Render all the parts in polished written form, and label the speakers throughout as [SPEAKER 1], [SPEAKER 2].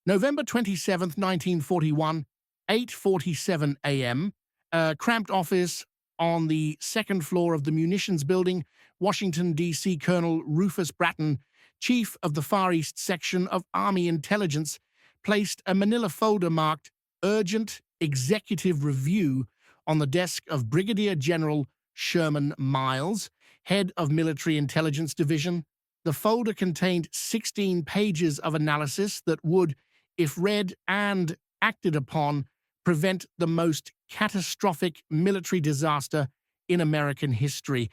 [SPEAKER 1] November 27th, 1941, 8:47 a.m., a cramped office on the second floor of the munitions building, Washington, D.C. Colonel Rufus Bratton, chief of the Far East Section of Army Intelligence, placed a manila folder marked Urgent Executive Review on the desk of Brigadier General Sherman Miles, head of Military Intelligence Division. The folder contained 16 pages of analysis that would, if read and acted upon, prevent the most catastrophic military disaster in American history.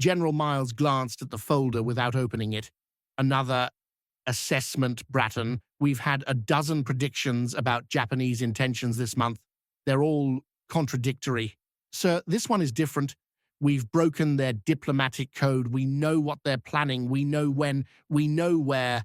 [SPEAKER 1] General Miles glanced at the folder without opening it. Another assessment, Bratton. We've had a dozen predictions about Japanese intentions this month. They're all contradictory. Sir, this one is different. We've broken their diplomatic code. We know what they're planning. We know when. We know where.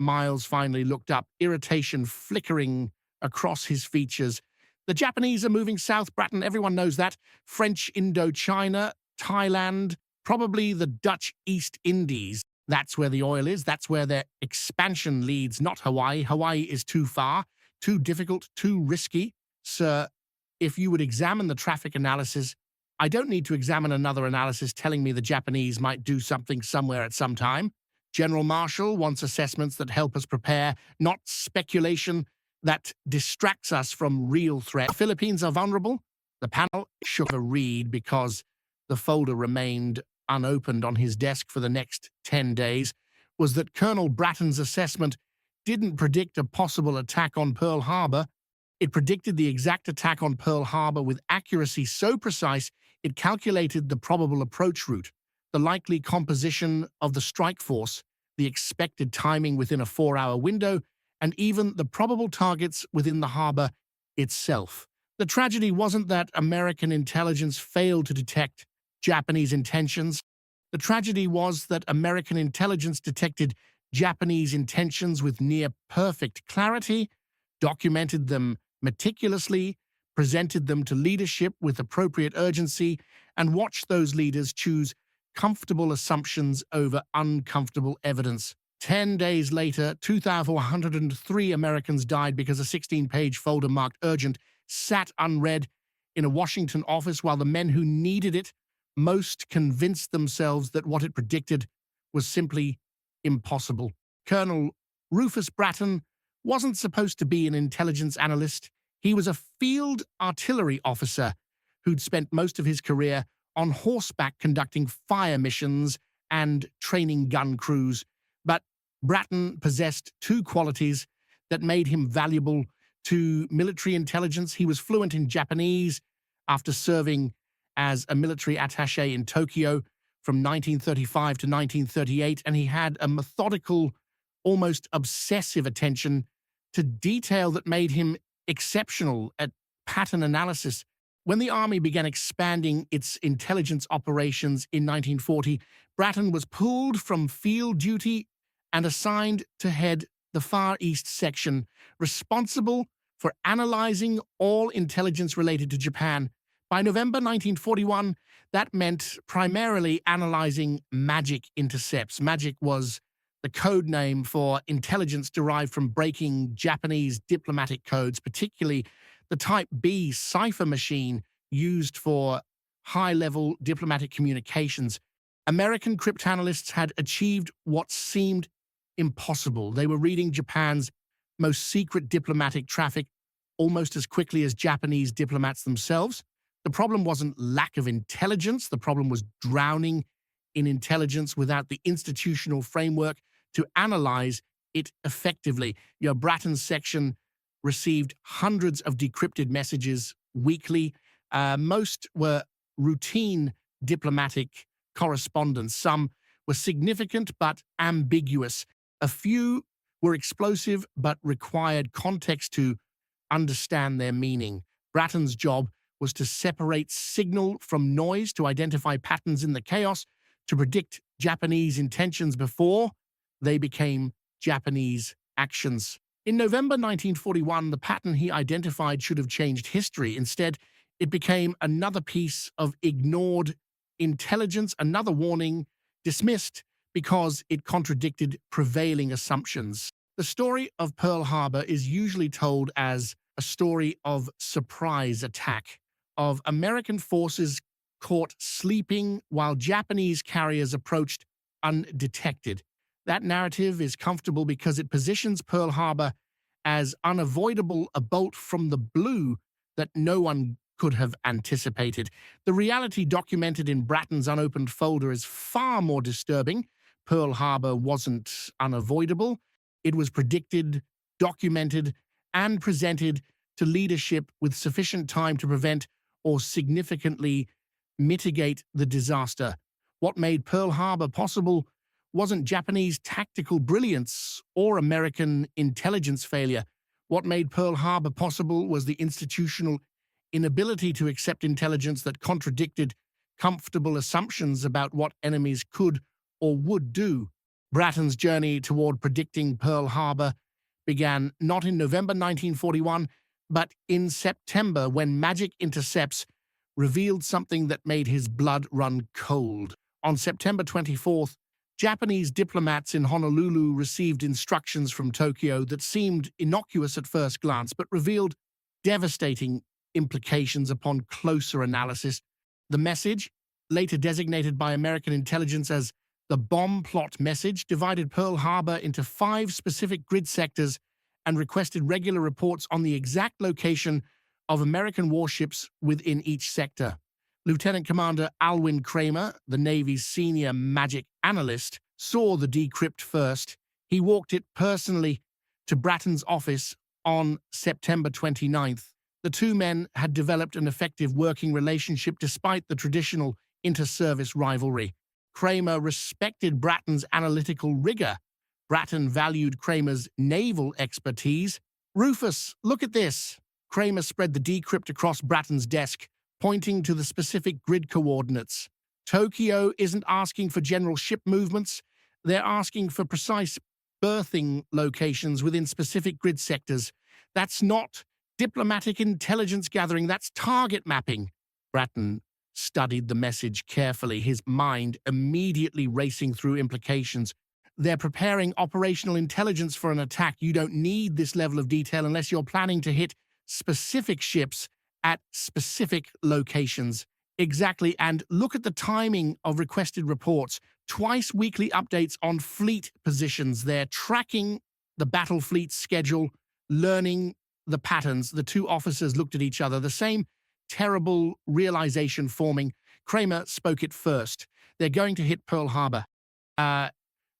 [SPEAKER 1] Miles finally looked up, irritation flickering across his features. The Japanese are moving south, Bratton. Everyone knows that. French Indochina, Thailand, probably the Dutch East Indies. That's where the oil is. That's where their expansion leads, not Hawaii. Hawaii is too far, too difficult, too risky. Sir, if you would examine the traffic analysis, I don't need to examine another analysis telling me the Japanese might do something somewhere at some time. General Marshall wants assessments that help us prepare, not speculation that distracts us from real threat. The Philippines are vulnerable. The panel shook a read because the folder remained unopened on his desk for the next 10 days, was that Colonel Bratton's assessment didn't predict a possible attack on Pearl Harbor. It predicted the exact attack on Pearl Harbor with accuracy so precise it calculated the probable approach route, the likely composition of the strike force, the expected timing within a 4-hour window, and even the probable targets within the harbor itself. The tragedy wasn't that American intelligence failed to detect Japanese intentions. The tragedy was that American intelligence detected Japanese intentions with near-perfect clarity, documented them meticulously, presented them to leadership with appropriate urgency, and watched those leaders choose comfortable assumptions over uncomfortable evidence. 10 days later, 2,403 Americans died because a 16-page folder marked urgent sat unread in a Washington office while the men who needed it most convinced themselves that what it predicted was simply impossible. Colonel Rufus Bratton wasn't supposed to be an intelligence analyst. He was a field artillery officer who'd spent most of his career on horseback conducting fire missions and training gun crews. But Bratton possessed two qualities that made him valuable to military intelligence. He was fluent in Japanese after serving as a military attaché in Tokyo from 1935 to 1938, and he had a methodical, almost obsessive attention to detail that made him exceptional at pattern analysis. When the Army began expanding its intelligence operations in 1940, Bratton was pulled from field duty and assigned to head the Far East Section, responsible for analyzing all intelligence related to Japan. By November 1941, that meant primarily analyzing magic intercepts. Magic was the code name for intelligence derived from breaking Japanese diplomatic codes, particularly the Type B cipher machine used for high-level diplomatic communications. American cryptanalysts had achieved what seemed impossible. They were reading Japan's most secret diplomatic traffic almost as quickly as Japanese diplomats themselves. The problem wasn't lack of intelligence. The problem was drowning in intelligence without the institutional framework to analyze it effectively. Bratton's section received hundreds of decrypted messages weekly. Most were routine diplomatic correspondence. Some were significant but ambiguous. A few were explosive but required context to understand their meaning. Bratton's job was to separate signal from noise, to identify patterns in the chaos, to predict Japanese intentions before they became Japanese actions. In November 1941, the pattern he identified should have changed history. Instead, it became another piece of ignored intelligence, another warning dismissed because it contradicted prevailing assumptions. The story of Pearl Harbor is usually told as a story of surprise attack, of American forces caught sleeping while Japanese carriers approached undetected. That narrative is comfortable because it positions Pearl Harbor as unavoidable a bolt from the blue that no one could have anticipated. The reality documented in Bratton's unopened folder is far more disturbing. Pearl Harbor wasn't unavoidable. It was predicted, documented, and presented to leadership with sufficient time to prevent or significantly mitigate the disaster. What made Pearl Harbor possible wasn't Japanese tactical brilliance or American intelligence failure. What made Pearl Harbor possible was the institutional inability to accept intelligence that contradicted comfortable assumptions about what enemies could or would do. Bratton's journey toward predicting Pearl Harbor began not in November 1941, but in September when magic intercepts revealed something that made his blood run cold. On September 24th, Japanese diplomats in Honolulu received instructions from Tokyo that seemed innocuous at first glance, but revealed devastating implications upon closer analysis. The message, later designated by American intelligence as the bomb plot message, divided Pearl Harbor into 5 specific grid sectors and requested regular reports on the exact location of American warships within each sector. Lieutenant Commander Alwyn Kramer, the Navy's senior magic analyst, saw the decrypt first. He walked it personally to Bratton's office on September 29th. The two men had developed an effective working relationship despite the traditional inter-service rivalry. Kramer respected Bratton's analytical rigor. Bratton valued Kramer's naval expertise. "Rufus, look at this." Kramer spread the decrypt across Bratton's desk, pointing to the specific grid coordinates. Tokyo isn't asking for general ship movements. They're asking for precise berthing locations within specific grid sectors. That's not diplomatic intelligence gathering, that's target mapping. Bratton studied the message carefully, his mind immediately racing through implications. They're preparing operational intelligence for an attack. You don't need this level of detail unless you're planning to hit specific ships at specific locations. Exactly, and look at the timing of requested reports. Twice weekly updates on fleet positions. They're tracking the battle fleet schedule, learning the patterns. The two officers looked at each other, the same terrible realization forming. Kramer spoke it first. "They're going to hit Pearl Harbor."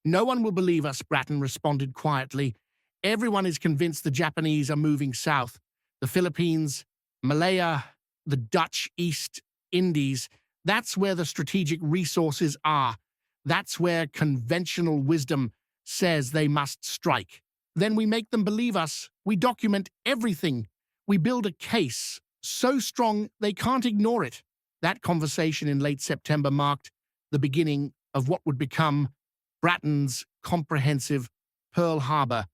[SPEAKER 1] No one will believe us," Bratton responded quietly. "Everyone is convinced the Japanese are moving south. The Philippines, Malaya, the Dutch East Indies, that's where the strategic resources are. That's where conventional wisdom says they must strike. Then we make them believe us. We document everything. We build a case so strong they can't ignore it." That conversation in late September marked the beginning of what would become Bratton's comprehensive Pearl Harbor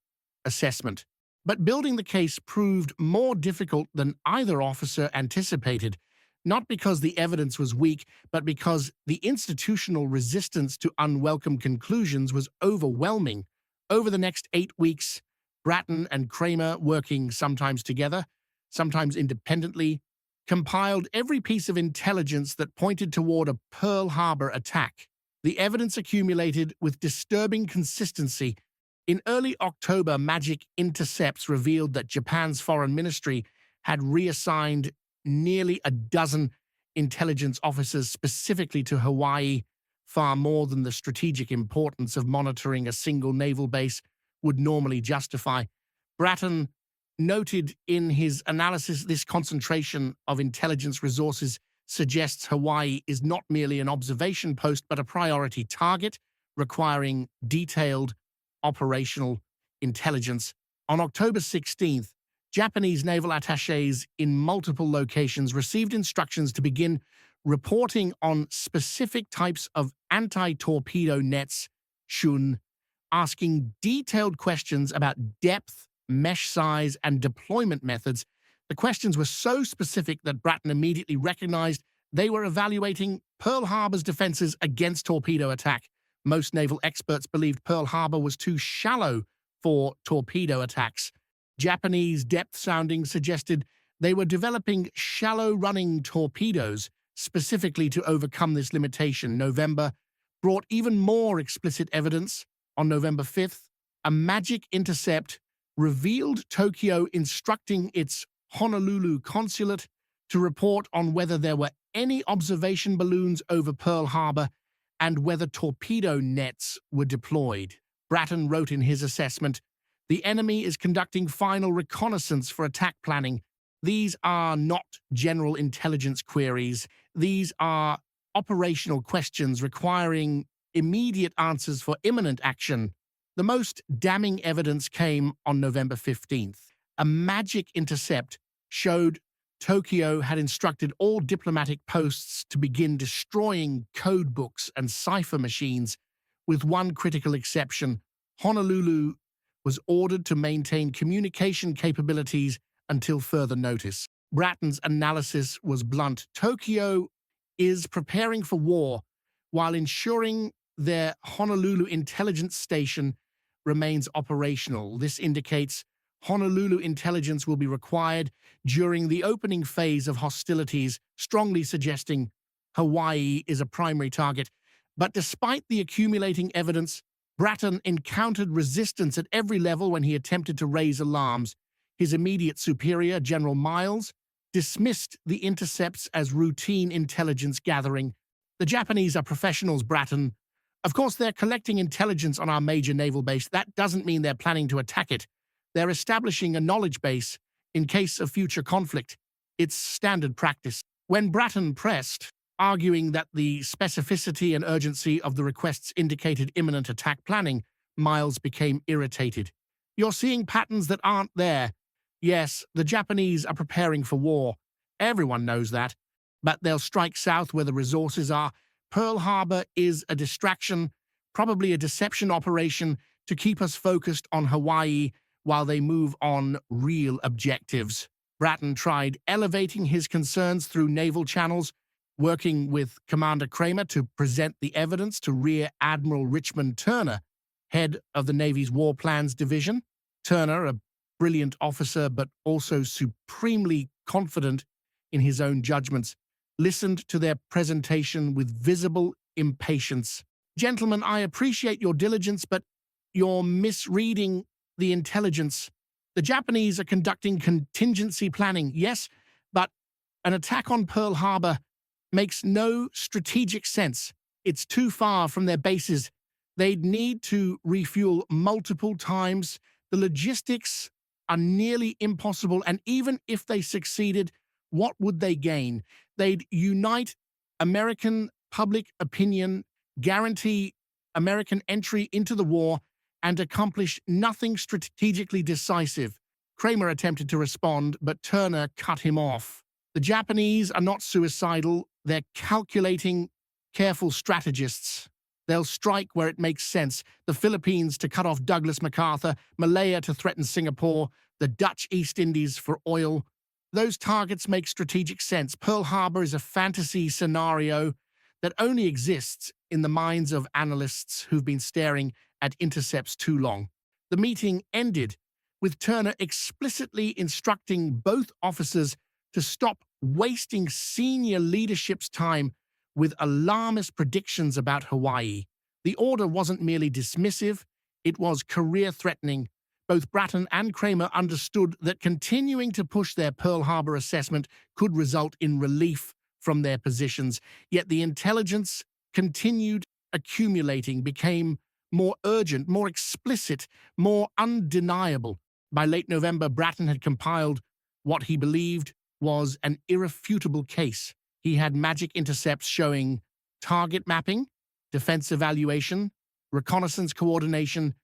[SPEAKER 1] assessment. But building the case proved more difficult than either officer anticipated, not because the evidence was weak, but because the institutional resistance to unwelcome conclusions was overwhelming. Over the next 8 weeks, Bratton and Kramer, working sometimes together, sometimes independently, compiled every piece of intelligence that pointed toward a Pearl Harbor attack. The evidence accumulated with disturbing consistency. In early October, magic intercepts revealed that Japan's foreign ministry had reassigned nearly a dozen intelligence officers specifically to Hawaii, far more than the strategic importance of monitoring a single naval base would normally justify. Bratton noted in his analysis this concentration of intelligence resources suggests Hawaii is not merely an observation post but a priority target requiring detailed operational intelligence. On October 16th, Japanese naval attachés in multiple locations received instructions to begin reporting on specific types of anti-torpedo nets, shun, asking detailed questions about depth, mesh size, and deployment methods. The questions were so specific that Bratton immediately recognized they were evaluating Pearl Harbor's defenses against torpedo attack. Most naval experts believed Pearl Harbor was too shallow for torpedo attacks. Japanese depth sounding suggested they were developing shallow-running torpedoes specifically to overcome this limitation. November brought even more explicit evidence. On November 5th, a magic intercept revealed Tokyo instructing its Honolulu consulate to report on whether there were any observation balloons over Pearl Harbor and whether torpedo nets were deployed. Bratton wrote in his assessment, "The enemy is conducting final reconnaissance for attack planning. These are not general intelligence queries. These are operational questions requiring immediate answers for imminent action." The most damning evidence came on November 15th. A magic intercept showed Tokyo had instructed all diplomatic posts to begin destroying code books and cipher machines, with one critical exception. Honolulu was ordered to maintain communication capabilities until further notice. Bratton's analysis was blunt. Tokyo is preparing for war while ensuring their Honolulu intelligence station remains operational. This indicates Honolulu intelligence will be required during the opening phase of hostilities, strongly suggesting Hawaii is a primary target. But despite the accumulating evidence, Bratton encountered resistance at every level when he attempted to raise alarms. His immediate superior, General Miles, dismissed the intercepts as routine intelligence gathering. "The Japanese are professionals, Bratton. Of course, they're collecting intelligence on our major naval base. That doesn't mean they're planning to attack it. They're establishing a knowledge base in case of future conflict. It's standard practice." When Bratton pressed, arguing that the specificity and urgency of the requests indicated imminent attack planning, Miles became irritated. "You're seeing patterns that aren't there. Yes, the Japanese are preparing for war. Everyone knows that. But they'll strike south where the resources are. Pearl Harbor is a distraction, probably a deception operation to keep us focused on Hawaii while they move on real objectives." Bratton tried elevating his concerns through naval channels, working with Commander Kramer to present the evidence to Rear Admiral Richmond Turner, head of the Navy's War Plans Division. Turner, a brilliant officer but also supremely confident in his own judgments, listened to their presentation with visible impatience. "Gentlemen, I appreciate your diligence, but you're misreading the intelligence. The Japanese are conducting contingency planning, yes, but an attack on Pearl Harbor makes no strategic sense. It's too far from their bases. They'd need to refuel multiple times. The logistics are nearly impossible, and even if they succeeded, what would they gain? They'd unite American public opinion, guarantee American entry into the war, and accomplish nothing strategically decisive." Kramer attempted to respond, but Turner cut him off. "The Japanese are not suicidal. They're calculating, careful strategists. They'll strike where it makes sense. The Philippines to cut off Douglas MacArthur, Malaya to threaten Singapore, the Dutch East Indies for oil. Those targets make strategic sense. Pearl Harbor is a fantasy scenario that only exists in the minds of analysts who've been staring at intercepts too long." The meeting ended with Turner explicitly instructing both officers to stop wasting senior leadership's time with alarmist predictions about Hawaii. The order wasn't merely dismissive, it was career-threatening. Both Bratton and Kramer understood that continuing to push their Pearl Harbor assessment could result in relief from their positions, yet the intelligence continued accumulating, became more urgent, more explicit, more undeniable. By late November, Bratton had compiled what he believed was an irrefutable case. He had magic intercepts showing target mapping, defense evaluation, reconnaissance coordination,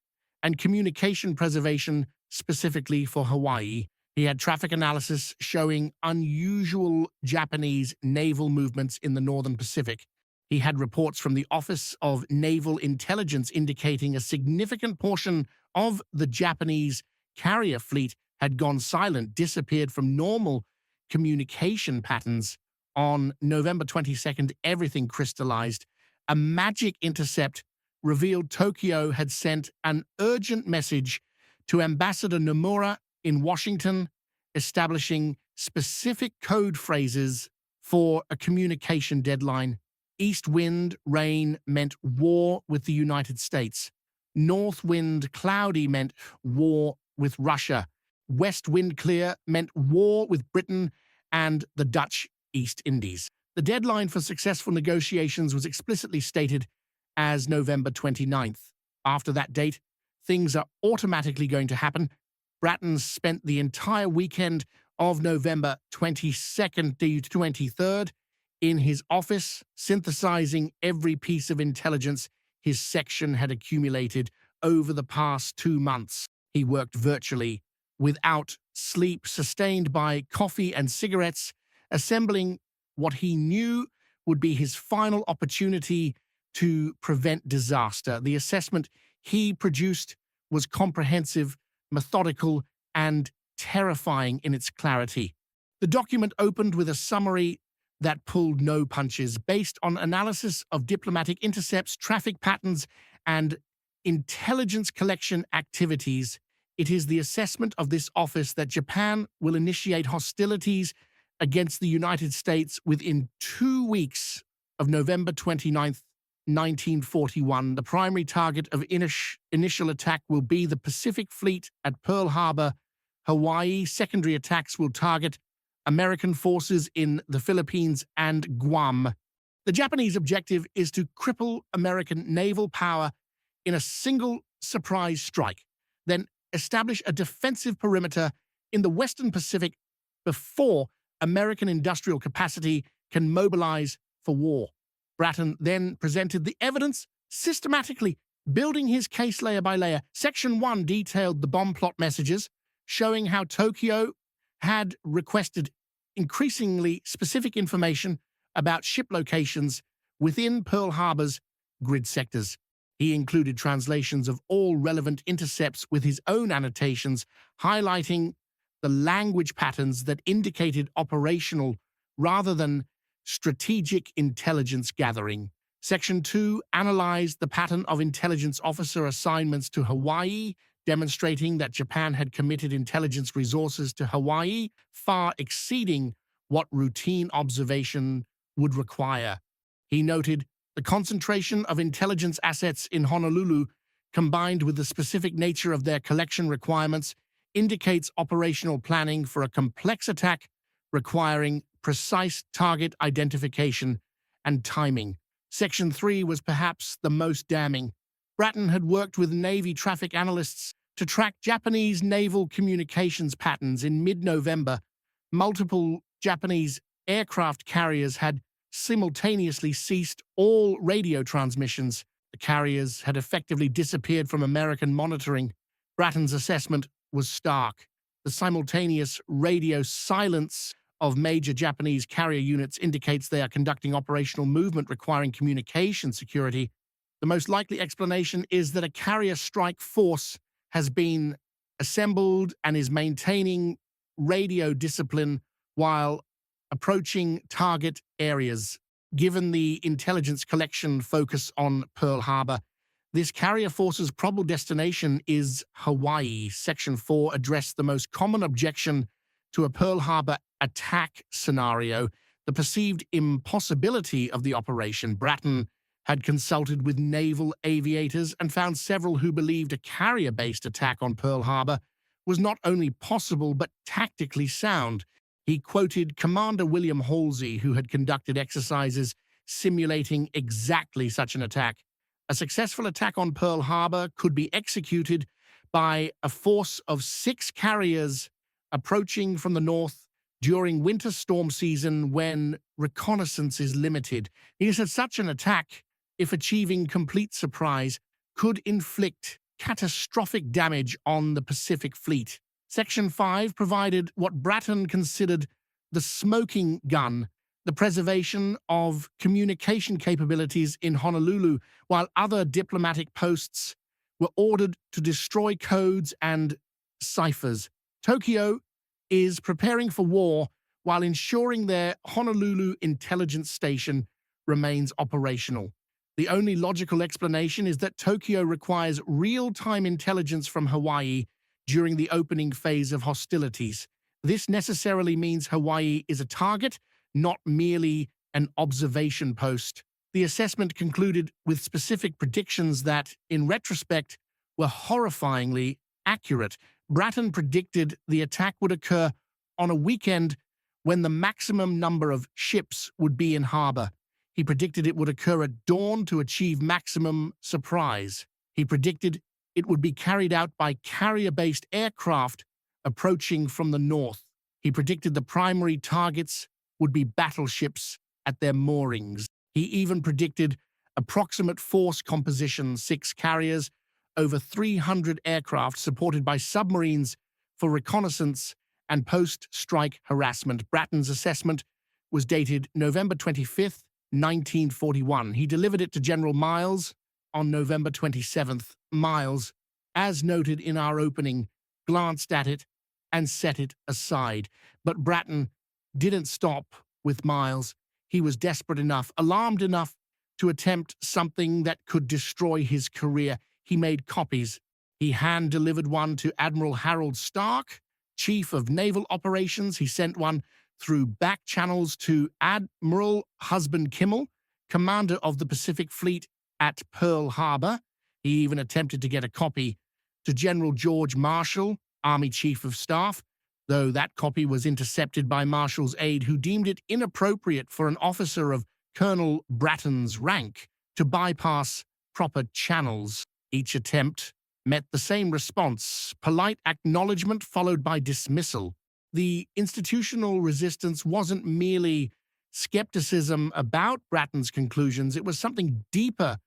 [SPEAKER 1] and communication preservation specifically for Hawaii. He had traffic analysis showing unusual Japanese naval movements in the Northern Pacific. He had reports from the Office of Naval Intelligence indicating a significant portion of the Japanese carrier fleet had gone silent, disappeared from normal communication patterns. On November 22nd, everything crystallized. A magic intercept revealed Tokyo had sent an urgent message to Ambassador Nomura in Washington, establishing specific code phrases for a communication deadline. East wind, rain meant war with the United States. North wind, cloudy meant war with Russia. West wind, clear meant war with Britain and the Dutch East Indies. The deadline for successful negotiations was explicitly stated as November 29th. After that date, things are automatically going to happen. Bratton spent the entire weekend of November 22nd to 23rd in his office, synthesizing every piece of intelligence his section had accumulated over the past 2 months. He worked virtually, without sleep, sustained by coffee and cigarettes, assembling what he knew would be his final opportunity to prevent disaster. The assessment he produced was comprehensive, methodical, and terrifying in its clarity. The document opened with a summary that pulled no punches, based on analysis of diplomatic intercepts, traffic patterns, and intelligence collection activities. It is the assessment of this office that Japan will initiate hostilities against the United States within 2 weeks of November 29th, 1941. The primary target of initial attack will be the Pacific Fleet at Pearl Harbor, Hawaii. Secondary attacks will target American forces in the Philippines and Guam. The Japanese objective is to cripple American naval power in a single surprise strike, then establish a defensive perimeter in the Western Pacific before American industrial capacity can mobilize for war. Bratton then presented the evidence systematically, building his case layer by layer. Section 1 detailed the bomb plot messages, showing how Tokyo had requested increasingly specific information about ship locations within Pearl Harbor's grid sectors. He included translations of all relevant intercepts with his own annotations, highlighting the language patterns that indicated operational rather than strategic intelligence gathering. Section 2 analyzed the pattern of intelligence officer assignments to Hawaii, demonstrating that Japan had committed intelligence resources to Hawaii, far exceeding what routine observation would require. He noted the concentration of intelligence assets in Honolulu, combined with the specific nature of their collection requirements, indicates operational planning for a complex attack requiring precise target identification and timing. Section 3 was perhaps the most damning. Bratton had worked with Navy traffic analysts to track Japanese naval communications patterns. In mid-November, multiple Japanese aircraft carriers had simultaneously ceased all radio transmissions. The carriers had effectively disappeared from American monitoring. Bratton's assessment was stark. The simultaneous radio silence of major Japanese carrier units indicates they are conducting operational movement requiring communication security. The most likely explanation is that a carrier strike force has been assembled and is maintaining radio discipline while approaching target areas. Given the intelligence collection focus on Pearl Harbor, this carrier force's probable destination is Hawaii. Section 4 addressed the most common objection to a Pearl Harbor attack scenario, the perceived impossibility of the operation. Bratton had consulted with naval aviators and found several who believed a carrier-based attack on Pearl Harbor was not only possible but tactically sound. He quoted Commander William Halsey, who had conducted exercises simulating exactly such an attack. A successful attack on Pearl Harbor could be executed by a force of 6 carriers approaching from the north during winter storm season when reconnaissance is limited. He said such an attack, if achieving complete surprise, could inflict catastrophic damage on the Pacific Fleet. Section 5 provided what Bratton considered the smoking gun, the preservation of communication capabilities in Honolulu, while other diplomatic posts were ordered to destroy codes and ciphers. Tokyo is preparing for war while ensuring their Honolulu intelligence station remains operational. The only logical explanation is that Tokyo requires real-time intelligence from Hawaii during the opening phase of hostilities. This necessarily means Hawaii is a target, not merely an observation post. The assessment concluded with specific predictions that, in retrospect, were horrifyingly accurate. Bratton predicted the attack would occur on a weekend when the maximum number of ships would be in harbor. He predicted it would occur at dawn to achieve maximum surprise. He predicted it would be carried out by carrier-based aircraft approaching from the north. He predicted the primary targets would be battleships at their moorings. He even predicted approximate force composition: 6 carriers, over 300 aircraft supported by submarines for reconnaissance and post-strike harassment. Bratton's assessment was dated November 25th, 1941. He delivered it to General Miles on November 27th. Miles, as noted in our opening, glanced at it and set it aside. But Bratton didn't stop with Miles. He was desperate enough, alarmed enough, to attempt something that could destroy his career. He made copies. He hand-delivered one to Admiral Harold Stark, Chief of Naval Operations. He sent one through back channels to Admiral Husband Kimmel, commander of the Pacific Fleet at Pearl Harbor. He even attempted to get a copy to General George Marshall, Army Chief of Staff, though that copy was intercepted by Marshall's aide, who deemed it inappropriate for an officer of Colonel Bratton's rank to bypass proper channels. Each attempt met the same response: polite acknowledgement followed by dismissal. The institutional resistance wasn't merely skepticism about Bratton's conclusions. It was something deeper,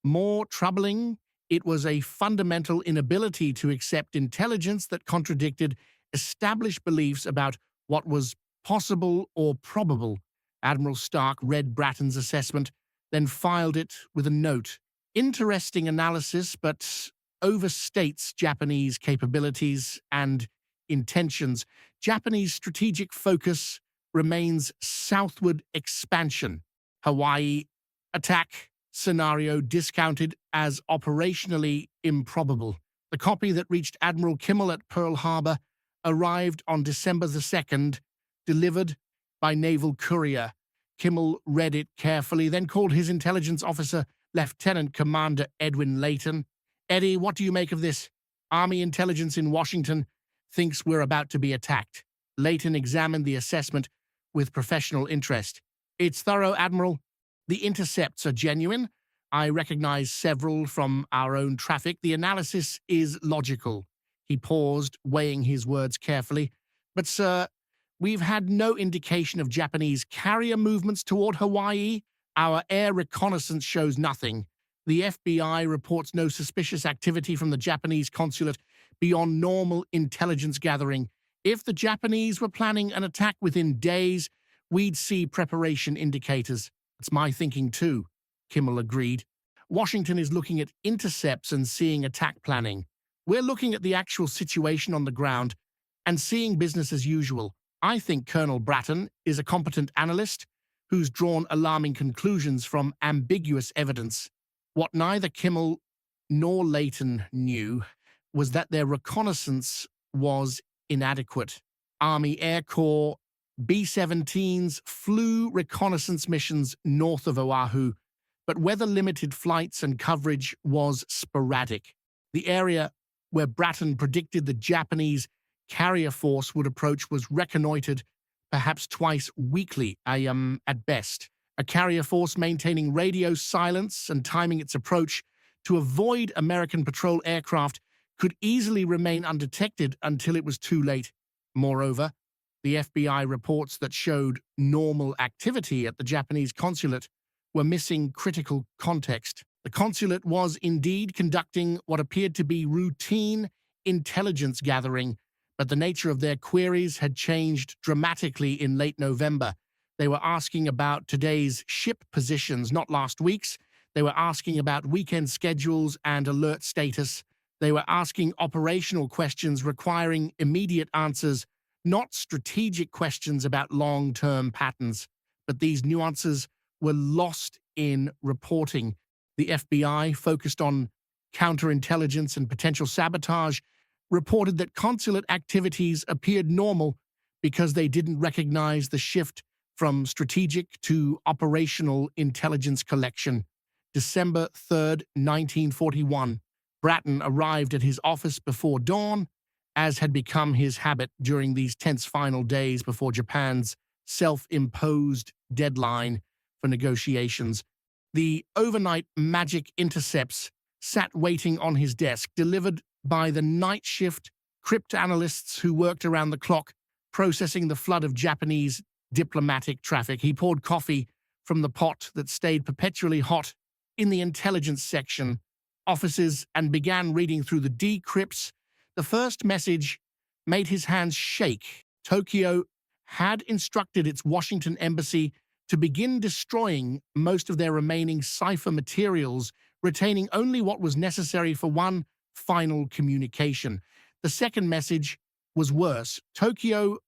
[SPEAKER 1] more troubling. It was a fundamental inability to accept intelligence that contradicted established beliefs about what was possible or probable. Admiral Stark read Bratton's assessment, then filed it with a note. Interesting analysis, but overstates Japanese capabilities and intentions. Japanese strategic focus remains southward expansion. Hawaii attack scenario discounted as operationally improbable. The copy that reached Admiral Kimmel at Pearl Harbor arrived on December the 2nd, delivered by naval courier. Kimmel read it carefully, then called his intelligence officer, Lieutenant Commander Edwin Layton. "Eddie, what do you make of this? Army intelligence in Washington thinks we're about to be attacked." Layton examined the assessment with professional interest. "It's thorough, Admiral. The intercepts are genuine. I recognize several from our own traffic. The analysis is logical." He paused, weighing his words carefully. "But, sir, we've had no indication of Japanese carrier movements toward Hawaii. Our air reconnaissance shows nothing. The FBI reports no suspicious activity from the Japanese consulate beyond normal intelligence gathering. If the Japanese were planning an attack within days, we'd see preparation indicators." "It's my thinking too," Kimmel agreed. "Washington is looking at intercepts and seeing attack planning. We're looking at the actual situation on the ground and seeing business as usual. I think Colonel Bratton is a competent analyst who's drawn alarming conclusions from ambiguous evidence." What neither Kimmel nor Layton knew was that their reconnaissance was inadequate. Army Air Corps B-17s flew reconnaissance missions north of Oahu, but weather-limited flights and coverage was sporadic. The area where Bratton predicted the Japanese carrier force would approach was reconnoitered perhaps twice weekly, at best. A carrier force maintaining radio silence and timing its approach to avoid American patrol aircraft could easily remain undetected until it was too late. Moreover, the FBI reports that showed normal activity at the Japanese consulate were missing critical context. The consulate was indeed conducting what appeared to be routine intelligence gathering, but the nature of their queries had changed dramatically in late November. They were asking about today's ship positions, not last week's. They were asking about weekend schedules and alert status. They were asking operational questions requiring immediate answers, not strategic questions about long-term patterns. But these nuances were lost in reporting. The FBI focused on counterintelligence and potential sabotage. reported that consulate activities appeared normal because they didn't recognize the shift from strategic to operational intelligence collection. December 3rd, 1941. Bratton arrived at his office before dawn, as had become his habit during these tense final days before Japan's self-imposed deadline for negotiations. The overnight magic intercepts sat waiting on his desk, delivered by the night shift cryptanalysts who worked around the clock, processing the flood of Japanese diplomatic traffic. He poured coffee from the pot that stayed perpetually hot in the intelligence section offices and began reading through the decrypts. The first message made his hands shake. Tokyo had instructed its Washington embassy to begin destroying most of their remaining cipher materials, retaining only what was necessary for one final communication. The second message was worse. Tokyo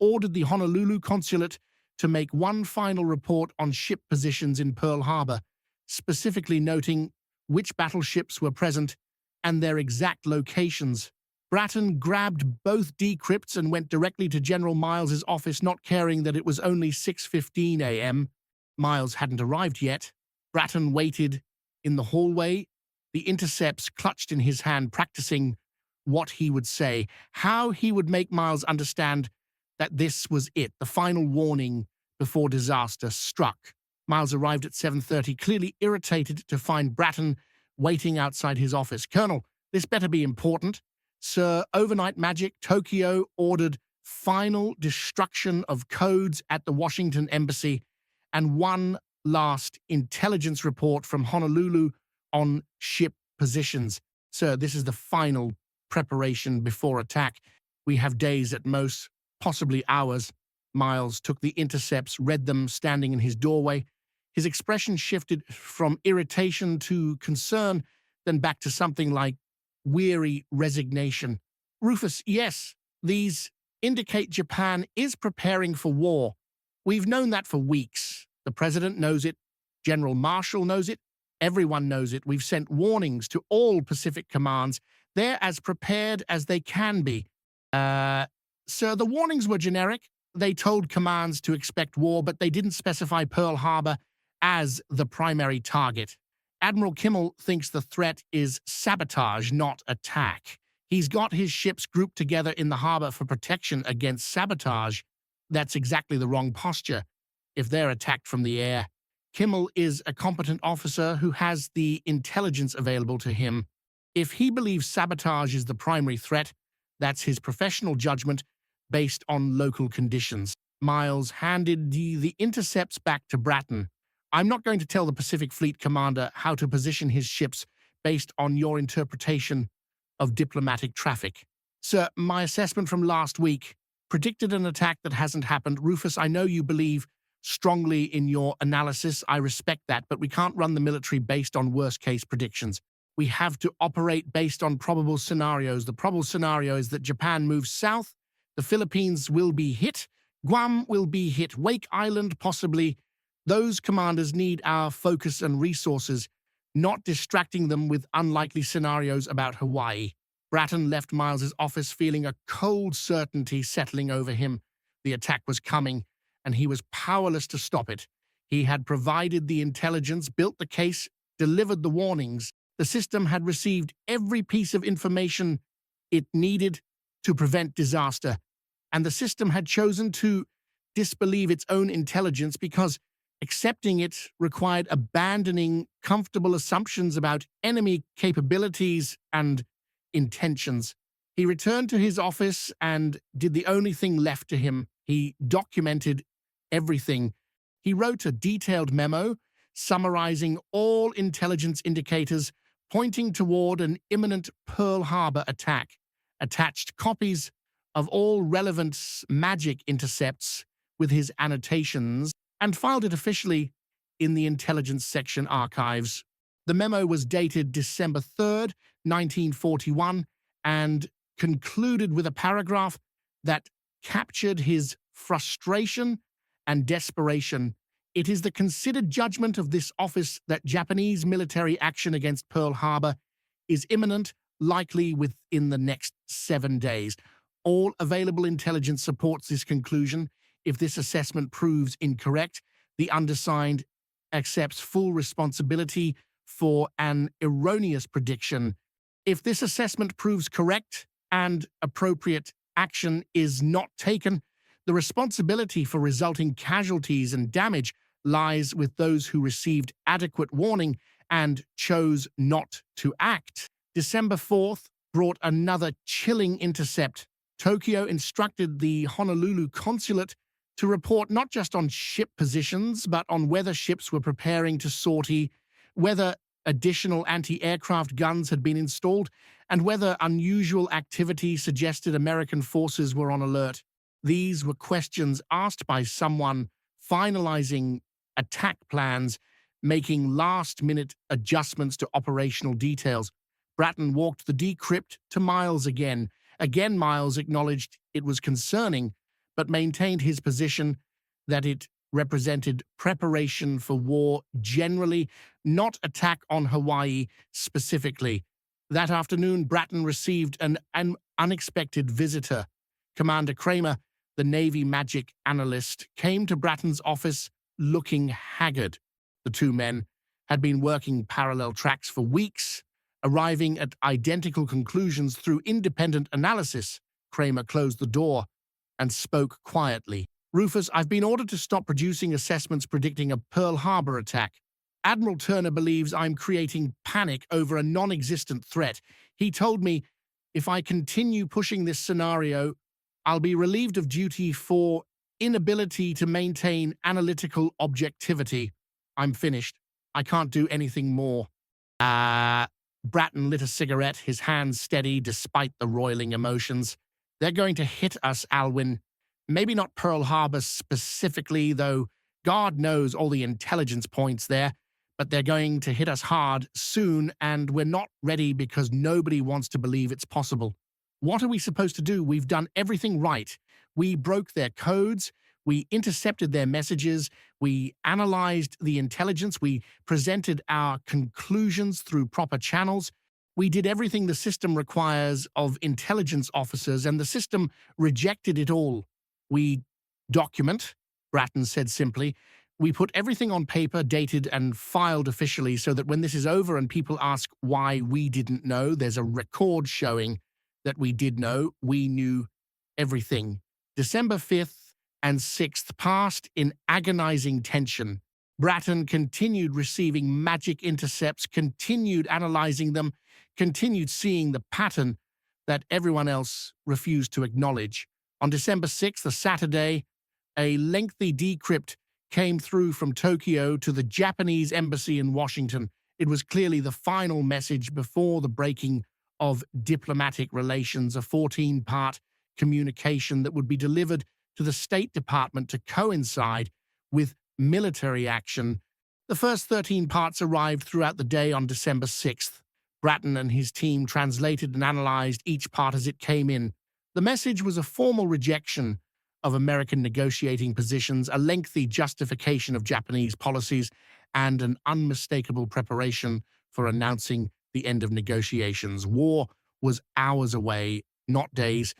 [SPEAKER 1] ordered the Honolulu consulate to make one final report on ship positions in Pearl Harbor, specifically noting which battleships were present and their exact locations. Bratton grabbed both decrypts and went directly to General Miles's office, not caring that it was only 6:15 a.m. Miles hadn't arrived yet. Bratton waited in the hallway, the intercepts clutched in his hand, practicing what he would say, how he would make Miles understand that this was it, the final warning before disaster struck. Miles arrived at 7:30, clearly irritated to find Bratton waiting outside his office. "Colonel, this better be important. Sir, overnight magic, Tokyo ordered final destruction of codes at the Washington embassy and one last intelligence report from Honolulu on ship positions. Sir, this is the final preparation before attack. We have days at most, possibly hours." Miles took the intercepts, read them standing in his doorway. His expression shifted from irritation to concern, then back to something like weary resignation. "Rufus, yes, these indicate Japan is preparing for war. We've known that for weeks. The president knows it. General Marshall knows it. Everyone knows it. We've sent warnings to all Pacific commands. They're as prepared as they can be." Sir, the warnings were generic. They told commands to expect war, but they didn't specify Pearl Harbor as the primary target. Admiral Kimmel thinks the threat is sabotage, not attack. He's got his ships grouped together in the harbor for protection against sabotage. That's exactly the wrong posture if they're attacked from the air. Kimmel is a competent officer who has the intelligence available to him. If he believes sabotage is the primary threat, that's his professional judgment based on local conditions. Miles handed the intercepts back to Bratton. "I'm not going to tell the Pacific Fleet commander how to position his ships based on your interpretation of diplomatic traffic. Sir, my assessment from last week predicted an attack that hasn't happened. Rufus, I know you believe strongly in your analysis. I respect that, but we can't run the military based on worst-case predictions. We have to operate based on probable scenarios. The probable scenario is that Japan moves south, the Philippines will be hit, Guam will be hit, Wake Island possibly. Those commanders need our focus and resources, not distracting them with unlikely scenarios about Hawaii." Bratton left Miles's office feeling a cold certainty settling over him. The attack was coming, and he was powerless to stop it. He had provided the intelligence, built the case, delivered the warnings. The system had received every piece of information it needed to prevent disaster, and the system had chosen to disbelieve its own intelligence because accepting it required abandoning comfortable assumptions about enemy capabilities and intentions. He returned to his office and did the only thing left to him. He documented everything. He wrote a detailed memo summarizing all intelligence indicators pointing toward an imminent Pearl Harbor attack, attached copies of all relevant magic intercepts with his annotations, and filed it officially in the Intelligence Section archives. The memo was dated December 3rd, 1941, and concluded with a paragraph that captured his frustration and desperation. "It is the considered judgment of this office that Japanese military action against Pearl Harbor is imminent likely within the next 7 days. All available intelligence supports this conclusion. If this assessment proves incorrect, the undersigned accepts full responsibility for an erroneous prediction. If this assessment proves correct and appropriate action is not taken, the responsibility for resulting casualties and damage lies with those who received adequate warning and chose not to act. December 4th brought another chilling intercept. Tokyo instructed the Honolulu consulate to report not just on ship positions, but on whether ships were preparing to sortie, whether additional anti-aircraft guns had been installed, and whether unusual activity suggested American forces were on alert. These were questions asked by someone finalizing attack plans, making last-minute adjustments to operational details. Bratton walked the decrypt to Miles again. Again, Miles acknowledged it was concerning, but maintained his position that it represented preparation for war generally, not attack on Hawaii specifically. That afternoon, Bratton received an unexpected visitor. Commander Kramer, the Navy magic analyst, came to Bratton's office looking haggard. The two men had been working parallel tracks for weeks, arriving at identical conclusions through independent analysis. Kramer closed the door and spoke quietly. "Rufus, I've been ordered to stop producing assessments predicting a Pearl Harbor attack. Admiral Turner believes I'm creating panic over a non-existent threat. He told me if I continue pushing this scenario, I'll be relieved of duty for inability to maintain analytical objectivity. I'm finished. I can't do anything more." Bratton lit a cigarette, his hands steady despite the roiling emotions. "They're going to hit us, Alwyn. Maybe not Pearl Harbor specifically, though God knows all the intelligence points there, but they're going to hit us hard soon, and we're not ready because nobody wants to believe it's possible. What are we supposed to do? We've done everything right. We broke their codes, we intercepted their messages, we analyzed the intelligence, we presented our conclusions through proper channels. We did everything the system requires of intelligence officers, and the system rejected it all. We document," Bratton said simply. "We put everything on paper, dated and filed officially, so that when this is over and people ask why we didn't know, there's a record showing that we did know. We knew everything." December 5th and 6th passed in agonizing tension. Bratton continued receiving magic intercepts, continued analyzing them, continued seeing the pattern that everyone else refused to acknowledge. On December 6th, a Saturday, a lengthy decrypt came through from Tokyo to the Japanese embassy in Washington. It was clearly the final message before the breaking of diplomatic relations, a 14-part communication that would be delivered to the State Department to coincide with military action. The first 13 parts arrived throughout the day on December 6th. Bratton and his team translated and analyzed each part as it came in. The message was a formal rejection of American negotiating positions, a lengthy justification of Japanese policies, and an unmistakable preparation for announcing the end of negotiations. War was hours away, not days.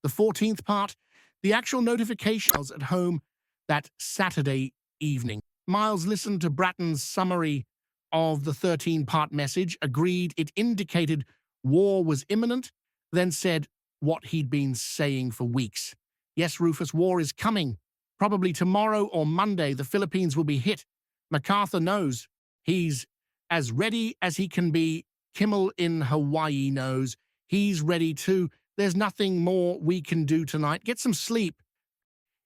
[SPEAKER 1] The 14th part, the actual notification was at home that Saturday evening. Miles listened to Bratton's summary of the 13-part message, agreed it indicated war was imminent, then said what he'd been saying for weeks. "Yes, Rufus, war is coming. Probably tomorrow or Monday the Philippines will be hit. MacArthur knows. He's as ready as he can be. Kimmel in Hawaii knows. He's ready too. There's nothing more we can do tonight. Get some sleep."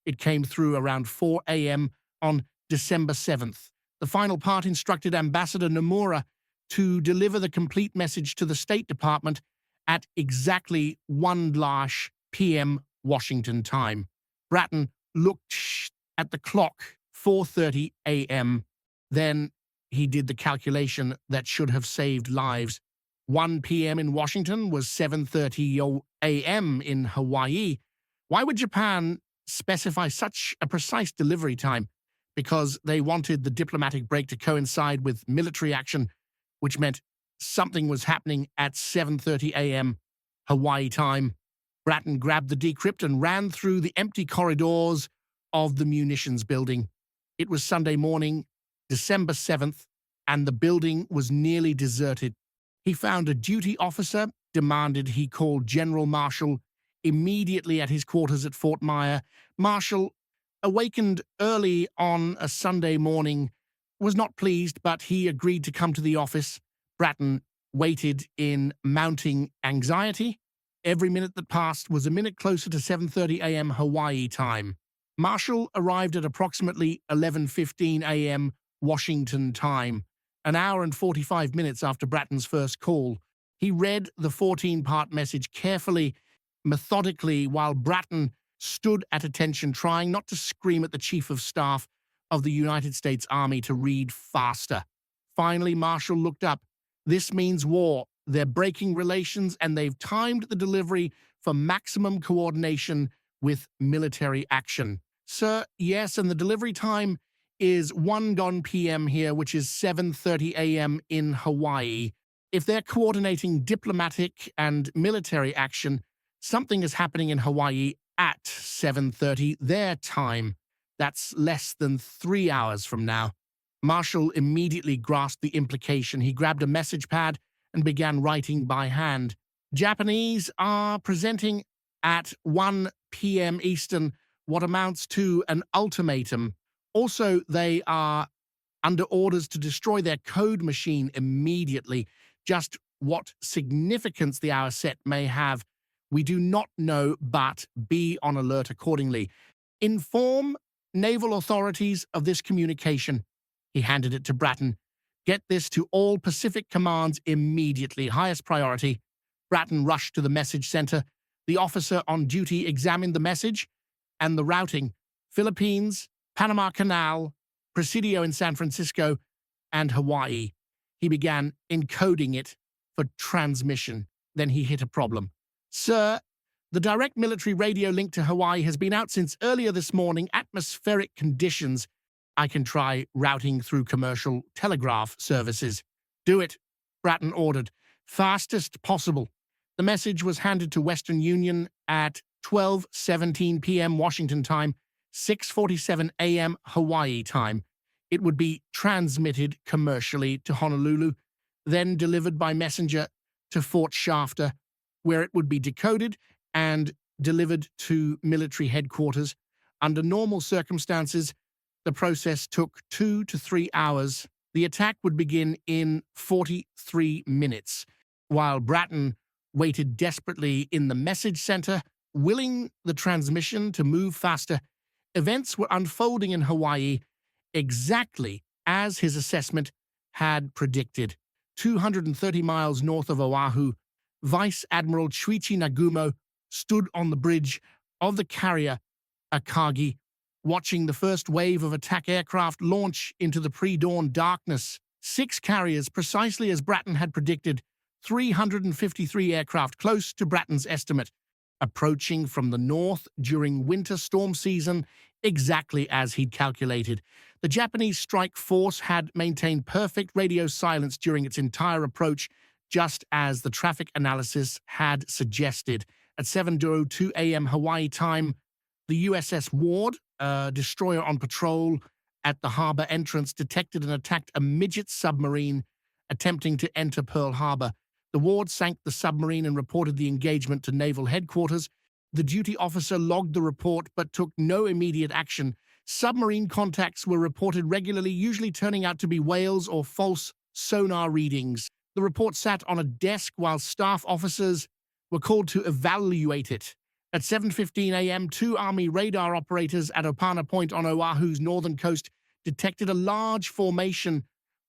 [SPEAKER 1] It came through around 4 a.m. on December 7th. The final part instructed Ambassador Nomura to deliver the complete message to the State Department at exactly 1 p.m. Washington time. Bratton looked at the clock, 4:30 a.m. Then he did the calculation that should have saved lives. 1 p.m. in Washington was 7:30 a.m. in Hawaii. Why would Japan specify such a precise delivery time? Because they wanted the diplomatic break to coincide with military action, which meant something was happening at 7:30 a.m. Hawaii time. Bratton grabbed the decrypt and ran through the empty corridors of the munitions building. It was Sunday morning, December 7th, and the building was nearly deserted. He found a duty officer, demanded he call General Marshall immediately at his quarters at Fort Myer. Marshall, awakened early on a Sunday morning, was not pleased, but he agreed to come to the office. Bratton waited in mounting anxiety. Every minute that passed was a minute closer to 7:30 a.m. Hawaii time. Marshall arrived at approximately 11:15 a.m. Washington time, an hour and 45 minutes after Bratton's first call. He read the 14-part message carefully, methodically, while Bratton stood at attention, trying not to scream at the Chief of Staff of the United States Army to read faster. Finally, Marshall looked up. "This means war. They're breaking relations, and they've timed the delivery for maximum coordination with military action." "Sir, yes, and the delivery time is 1 p.m. here, which is 7:30 a.m. in Hawaii. If they're coordinating diplomatic and military action, something is happening in Hawaii at 7:30 their time. That's less than 3 hours from now." Marshall immediately grasped the implication. He grabbed a message pad and began writing by hand. "Japanese are presenting at 1 p.m. Eastern what amounts to an ultimatum. Also, they are under orders to destroy their code machine immediately. Just what significance the hour set may have, we do not know, but be on alert accordingly. Inform naval authorities of this communication." He handed it to Bratton. "Get this to all Pacific commands immediately, highest priority." Bratton rushed to the message center. The officer on duty examined the message and the routing: Philippines, Panama Canal, Presidio in San Francisco, and Hawaii. He began encoding it for transmission. Then he hit a problem. "Sir, the direct military radio link to Hawaii has been out since earlier this morning. Atmospheric conditions. I can try routing through commercial telegraph services." "Do it," Bratton ordered. "Fastest possible." The message was handed to Western Union at 12:17 p.m. Washington time, 6:47 a.m. Hawaii time. It would be transmitted commercially to Honolulu, then delivered by messenger to Fort Shafter, where it would be decoded and delivered to military headquarters. Under normal circumstances, the process took 2 to 3 hours. The attack would begin in 43 minutes. While Bratton waited desperately in the message center, willing the transmission to move faster, events were unfolding in Hawaii exactly as his assessment had predicted. 230 miles north of Oahu, Vice Admiral Chuichi Nagumo stood on the bridge of the carrier Akagi, watching the first wave of attack aircraft launch into the pre-dawn darkness. 6 carriers, precisely as Bratton had predicted, 353 aircraft, close to Bratton's estimate, approaching from the north during winter storm season, exactly as he'd calculated. The Japanese strike force had maintained perfect radio silence during its entire approach, just as the traffic analysis had suggested. At 7:02 a.m. Hawaii time, the USS Ward, a destroyer on patrol at the harbor entrance, detected and attacked a midget submarine attempting to enter Pearl Harbor. The Ward sank the submarine and reported the engagement to naval headquarters. The duty officer logged the report but took no immediate action. Submarine contacts were reported regularly, usually turning out to be whales or false sonar readings. The report sat on a desk while staff officers were called to evaluate it. At 7:15 a.m., 2 Army radar operators at Opana Point on Oahu's northern coast detected a large formation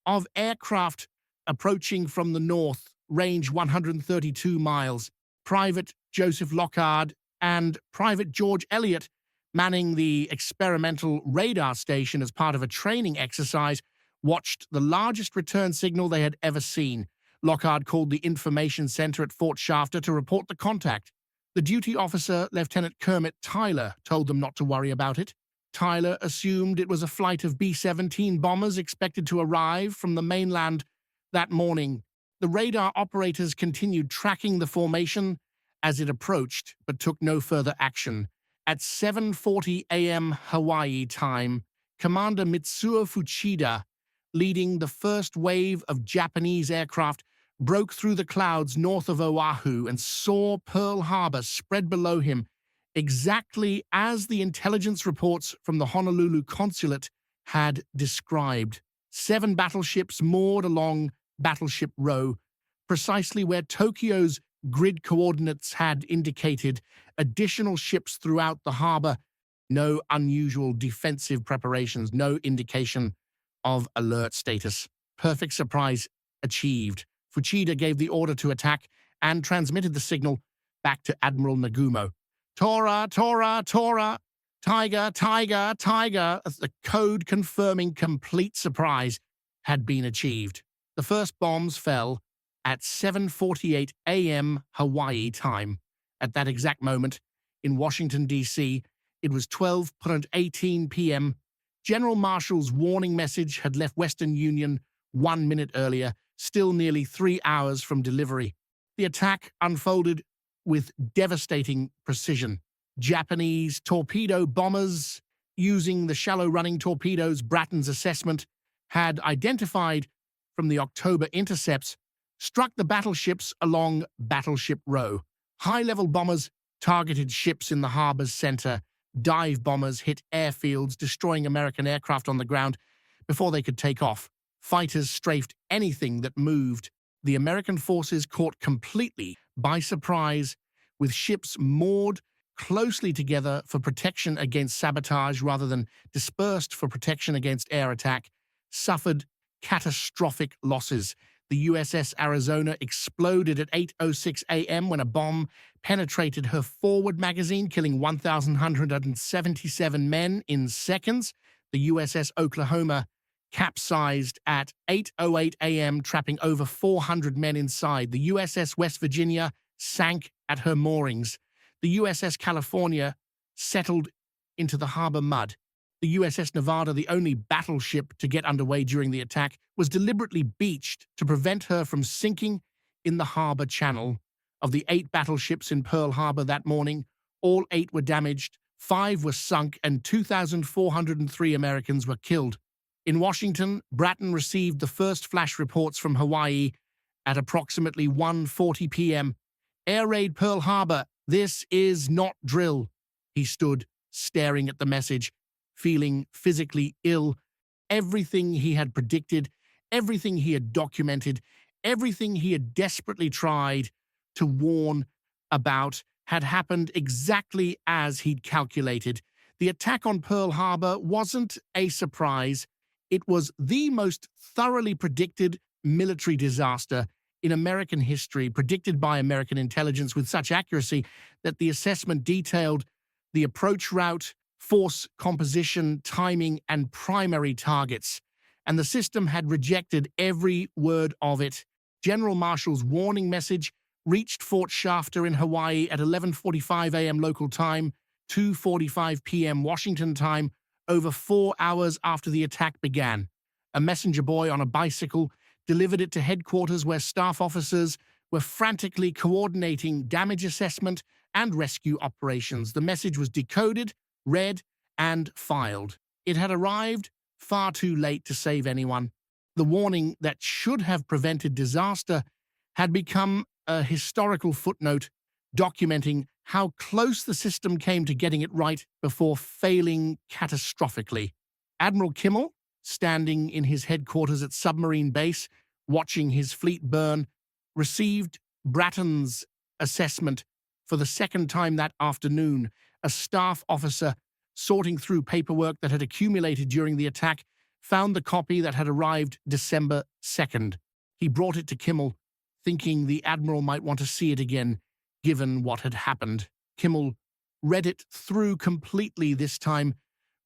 [SPEAKER 1] of aircraft approaching from the north, range 132 miles. Private Joseph Lockard and Private George Elliott, manning the experimental radar station as part of a training exercise, watched the largest return signal they had ever seen. Lockard called the information center at Fort Shafter to report the contact. The duty officer, Lieutenant Kermit Tyler, told them not to worry about it. Tyler assumed it was a flight of B-17 bombers expected to arrive from the mainland that morning. The radar operators continued tracking the formation as it approached, but took no further action. At 7:40 a.m. Hawaii time, Commander Mitsuo Fuchida, leading the first wave of Japanese aircraft, broke through the clouds north of Oahu and saw Pearl Harbor spread below him, exactly as the intelligence reports from the Honolulu consulate had described. 7 battleships moored along Battleship Row, precisely where Tokyo's grid coordinates had indicated. Additional ships throughout the harbor. No unusual defensive preparations, no indication of alert status. Perfect surprise achieved. Fuchida gave the order to attack and transmitted the signal back to Admiral Nagumo. Tora, Tora, Tora, Tiger, Tiger, Tiger, as the code confirming complete surprise had been achieved. The first bombs fell at 7:48 a.m. Hawaii time. At that exact moment, in Washington, D.C., it was 12:18 p.m. General Marshall's warning message had left Western Union 1 minute earlier, still nearly 3 hours from delivery. The attack unfolded with devastating precision. Japanese torpedo bombers, using the shallow-running torpedoes Bratton's assessment had identified from the October intercepts, struck the battleships along Battleship Row. High-level bombers targeted ships in the harbor's center. Dive bombers hit airfields, destroying American aircraft on the ground before they could take off. Fighters strafed anything that moved. The American forces caught completely by surprise, with ships moored closely together for protection against sabotage rather than dispersed for protection against air attack, suffered catastrophic losses. The USS Arizona exploded at 8:06 a.m. when a bomb penetrated her forward magazine, killing 1,177 men in seconds. The USS Oklahoma capsized at 8:08 a.m., trapping over 400 men inside. The USS West Virginia sank at her moorings. The USS California settled into the harbor mud. The USS Nevada, the only battleship to get underway during the attack, was deliberately beached to prevent her from sinking in the harbor channel. Of the 8 battleships in Pearl Harbor that morning, all 8 were damaged, 5 were sunk, and 2,403 Americans were killed. In Washington, Bratton received the first flash reports from Hawaii at approximately 1:40 p.m. Air raid Pearl Harbor. This is not drill. He stood, staring at the message, feeling physically ill. Everything he had predicted, everything he had documented, everything he had desperately tried to warn about had happened exactly as he'd calculated. The attack on Pearl Harbor wasn't a surprise. It was the most thoroughly predicted military disaster in American history, predicted by American intelligence with such accuracy that the assessment detailed the approach route, force composition, timing, and primary targets, and the system had rejected every word of it. General Marshall's warning message reached Fort Shafter in Hawaii at 11:45 a.m. local time, 2:45 p.m. Washington time, over 4 hours after the attack began. A messenger boy on a bicycle delivered it to headquarters, where staff officers were frantically coordinating damage assessment and rescue operations. The message was decoded, read, and filed. It had arrived far too late to save anyone. The warning that should have prevented disaster had become a historical footnote documenting how close the system came to getting it right before failing catastrophically. Admiral Kimmel, standing in his headquarters at Submarine Base, watching his fleet burn, received Bratton's assessment for the second time that afternoon. A staff officer, sorting through paperwork that had accumulated during the attack, found the copy that had arrived December 2nd. He brought it to Kimmel, thinking the Admiral might want to see it again, given what had happened. Kimmel read it through completely this time,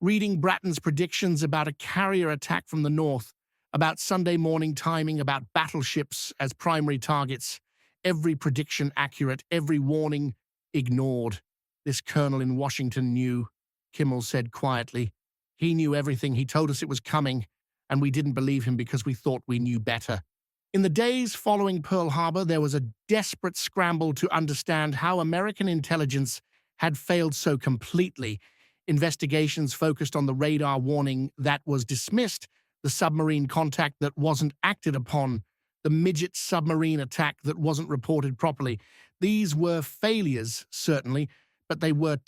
[SPEAKER 1] reading Bratton's predictions about a carrier attack from the north, about Sunday morning timing, about battleships as primary targets. Every prediction accurate, every warning ignored. This colonel in Washington knew, Kimmel said quietly. He knew everything. He told us it was coming, and we didn't believe him because we thought we knew better. In the days following Pearl Harbor, there was a desperate scramble to understand how American intelligence had failed so completely. Investigations focused on the radar warning that was dismissed, the submarine contact that wasn't acted upon, the midget submarine attack that wasn't reported properly. These were failures, certainly, but they were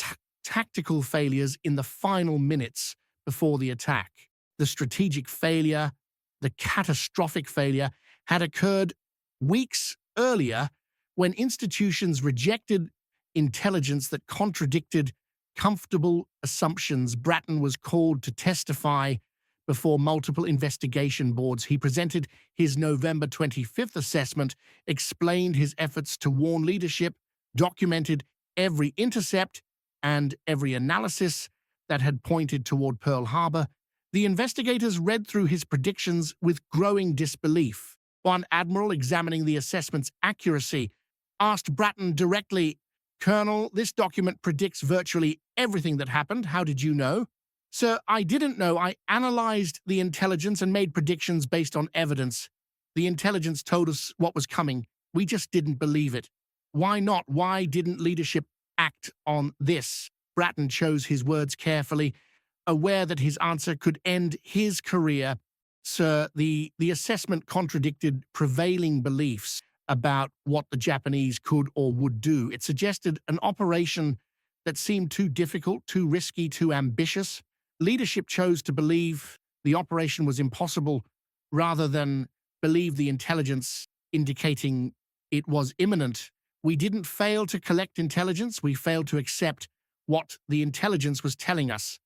[SPEAKER 1] tactical failures in the final minutes before the attack. The strategic failure, the catastrophic failure, had occurred weeks earlier when institutions rejected intelligence that contradicted comfortable assumptions. Bratton was called to testify before multiple investigation boards. He presented his November 25th assessment, explained his efforts to warn leadership, documented every intercept and every analysis that had pointed toward Pearl Harbor. The investigators read through his predictions with growing disbelief. One admiral, examining the assessment's accuracy, asked Bratton directly, "Colonel, this document predicts virtually everything that happened. How did you know?" "Sir, I didn't know. I analyzed the intelligence and made predictions based on evidence. The intelligence told us what was coming. We just didn't believe it." "Why not? Why didn't leadership act on this?" Bratton chose his words carefully, aware that his answer could end his career. "Sir, the assessment contradicted prevailing beliefs about what the Japanese could or would do. It suggested an operation that seemed too difficult, too risky, too ambitious. Leadership chose to believe the operation was impossible rather than believe the intelligence indicating it was imminent. We didn't fail to collect intelligence. We failed to accept what the intelligence was telling us."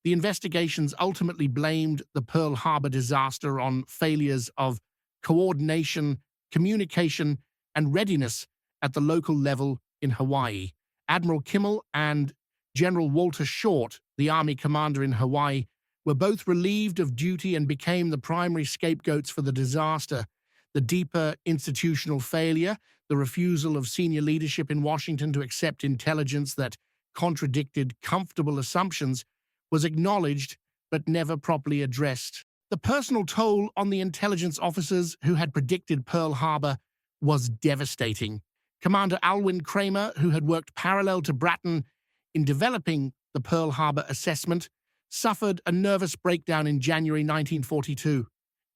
[SPEAKER 1] The investigations ultimately blamed the Pearl Harbor disaster on failures of coordination, communication, and readiness at the local level in Hawaii. Admiral Kimmel and General Walter Short, the Army commander in Hawaii, were both relieved of duty and became the primary scapegoats for the disaster. The deeper institutional failure, the refusal of senior leadership in Washington to accept intelligence that contradicted comfortable assumptions, was acknowledged but never properly addressed. The personal toll on the intelligence officers who had predicted Pearl Harbor was devastating. Commander Alwyn Kramer, who had worked parallel to Bratton in developing the Pearl Harbor assessment, suffered a nervous breakdown in January 1942.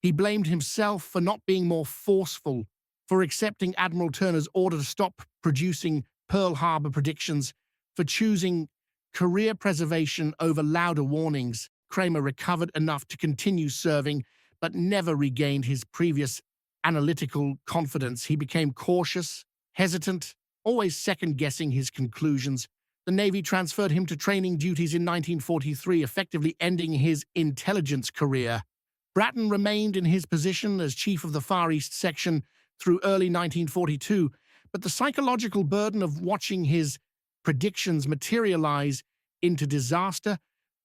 [SPEAKER 1] He blamed himself for not being more forceful, for accepting Admiral Turner's order to stop producing Pearl Harbor predictions, for choosing career preservation over louder warnings. Kramer recovered enough to continue serving, but never regained his previous analytical confidence. He became cautious, hesitant, always second-guessing his conclusions. The Navy transferred him to training duties in 1943, effectively ending his intelligence career. Bratton remained in his position as chief of the Far East Section through early 1942, but the psychological burden of watching his predictions materialize into disaster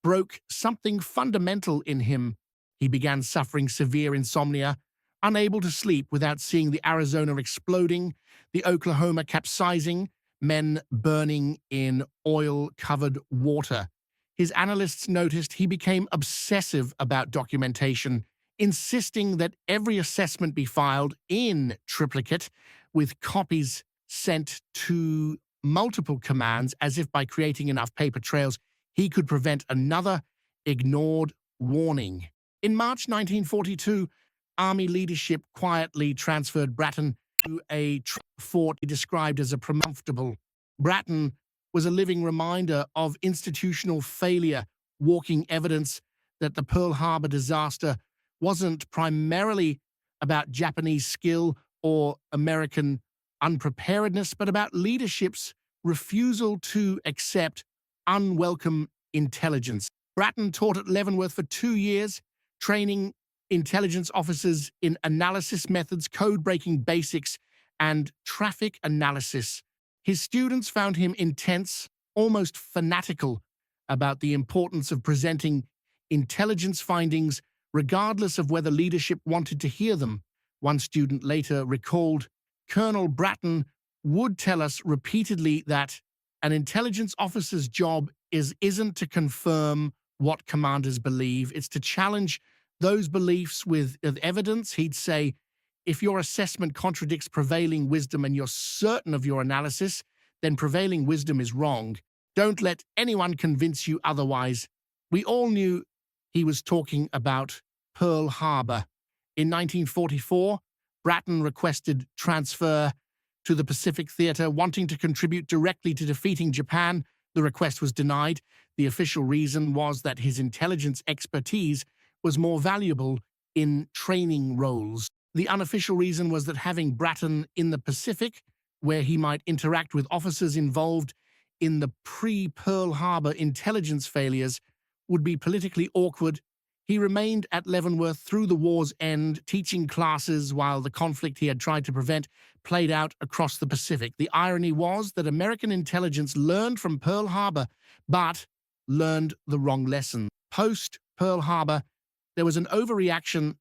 [SPEAKER 1] broke something fundamental in him. He began suffering severe insomnia, unable to sleep without seeing the Arizona exploding, the Oklahoma capsizing, men burning in oil-covered water. His analysts noticed he became obsessive about documentation, insisting that every assessment be filed in triplicate with copies sent to multiple commands, as if by creating enough paper trails he could prevent another ignored warning. In March 1942, Army leadership quietly transferred Bratton to a fort he described as a comfortable. Bratton was a living reminder of institutional failure, walking evidence that the Pearl Harbor disaster wasn't primarily about Japanese skill or American unpreparedness, but about leadership's refusal to accept unwelcome intelligence. Bratton taught at Leavenworth for 2 years, training intelligence officers in analysis methods, code-breaking basics, and traffic analysis. His students found him intense, almost fanatical, about the importance of presenting intelligence findings regardless of whether leadership wanted to hear them. One student later recalled, "Colonel Bratton would tell us repeatedly that an intelligence officer's job isn't to confirm what commanders believe, it's to challenge those beliefs with evidence." He'd say, If your assessment contradicts prevailing wisdom and you're certain of your analysis, then prevailing wisdom is wrong. Don't let anyone convince you otherwise. We all knew he was talking about Pearl Harbor. In 1944, Bratton requested transfer to the Pacific Theater, wanting to contribute directly to defeating Japan. The request was denied. The official reason was that his intelligence expertise was more valuable in training roles. The unofficial reason was that having Bratton in the Pacific, where he might interact with officers involved in the pre-Pearl Harbor intelligence failures, would be politically awkward. He remained at Leavenworth through the war's end, teaching classes while the conflict he had tried to prevent played out across the Pacific. The irony was that American intelligence learned from Pearl Harbor, but learned the wrong lesson. Post-Pearl Harbor, there was an overreaction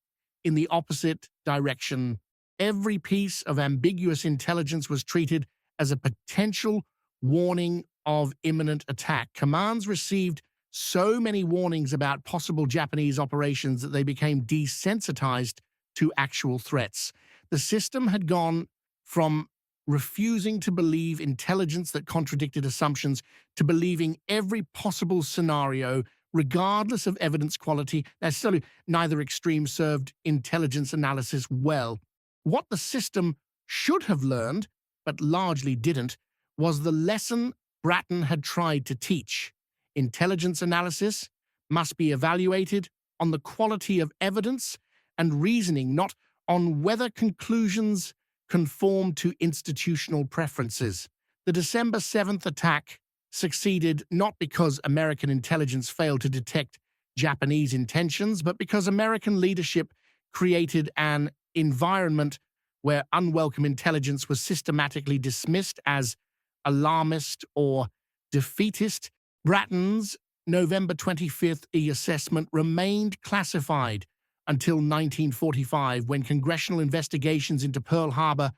[SPEAKER 1] in the opposite direction. Every piece of ambiguous intelligence was treated as a potential warning of imminent attack. Commands received so many warnings about possible Japanese operations that they became desensitized to actual threats. The system had gone from refusing to believe intelligence that contradicted assumptions to believing every possible scenario, regardless of evidence quality. Necessarily, neither extreme served intelligence analysis well. What the system should have learned, but largely didn't, was the lesson Bratton had tried to teach. Intelligence analysis must be evaluated on the quality of evidence and reasoning, not on whether conclusions conform to institutional preferences. The December 7th attack succeeded not because American intelligence failed to detect Japanese intentions, but because American leadership created an environment where unwelcome intelligence was systematically dismissed as alarmist or defeatist. Bratton's November 25th assessment remained classified until 1945, when congressional investigations into Pearl Harbor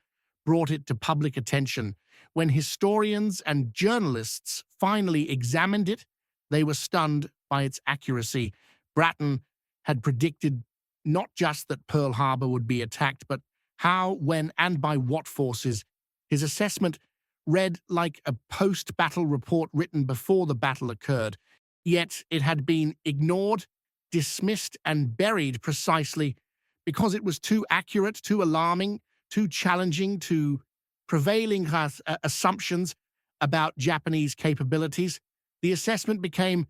[SPEAKER 1] brought it to public attention. When historians and journalists finally examined it, they were stunned by its accuracy. Bratton had predicted not just that Pearl Harbor would be attacked, but how, when, and by what forces. His assessment read like a post-battle report written before the battle occurred, yet it had been ignored, dismissed, and buried precisely because it was too accurate, too alarming, too challenging to prevailing assumptions about Japanese capabilities. The assessment became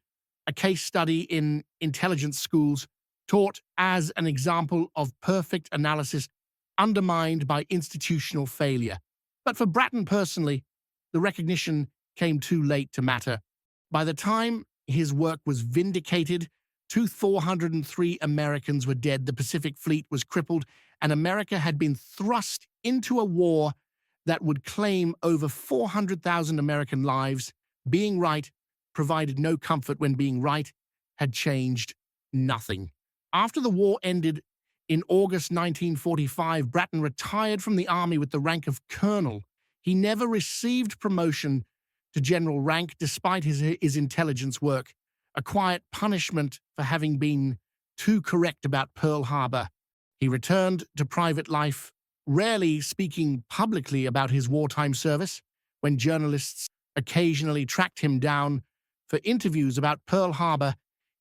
[SPEAKER 1] a case study in intelligence schools, taught as an example of perfect analysis undermined by institutional failure. But for Bratton personally, the recognition came too late to matter. By the time his work was vindicated, 403 Americans were dead, the Pacific Fleet was crippled, and America had been thrust into a war that would claim over 400,000 American lives. Being right provided no comfort when being right had changed nothing. After the war ended in August 1945, Bratton retired from the Army with the rank of colonel. He never received promotion to general rank despite his intelligence work, a quiet punishment for having been too correct about Pearl Harbor. He returned to private life, rarely speaking publicly about his wartime service. When journalists occasionally tracked him down for interviews about Pearl Harbor,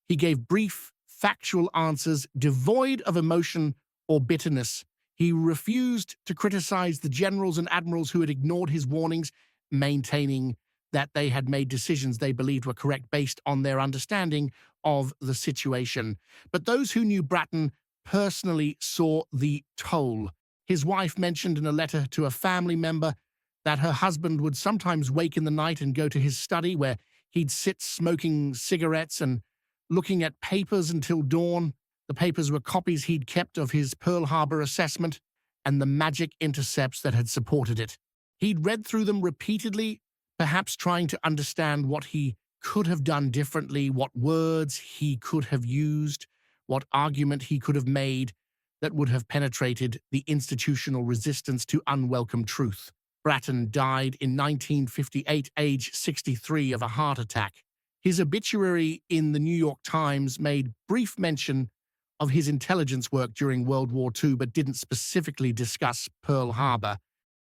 [SPEAKER 1] he gave brief, factual answers devoid of emotion or bitterness. He refused to criticize the generals and admirals who had ignored his warnings, maintaining that they had made decisions they believed were correct based on their understanding of the situation. But those who knew Bratton personally saw the toll. His wife mentioned in a letter to a family member that her husband would sometimes wake in the night and go to his study, where he'd sit smoking cigarettes and looking at papers until dawn. The papers were copies he'd kept of his Pearl Harbor assessment and the magic intercepts that had supported it. He'd read through them repeatedly, perhaps trying to understand what he could have done differently, what words he could have used, what argument he could have made that would have penetrated the institutional resistance to unwelcome truth. Bratton died in 1958, age 63, of a heart attack. His obituary in the New York Times made brief mention of his intelligence work during World War II, but didn't specifically discuss Pearl Harbor.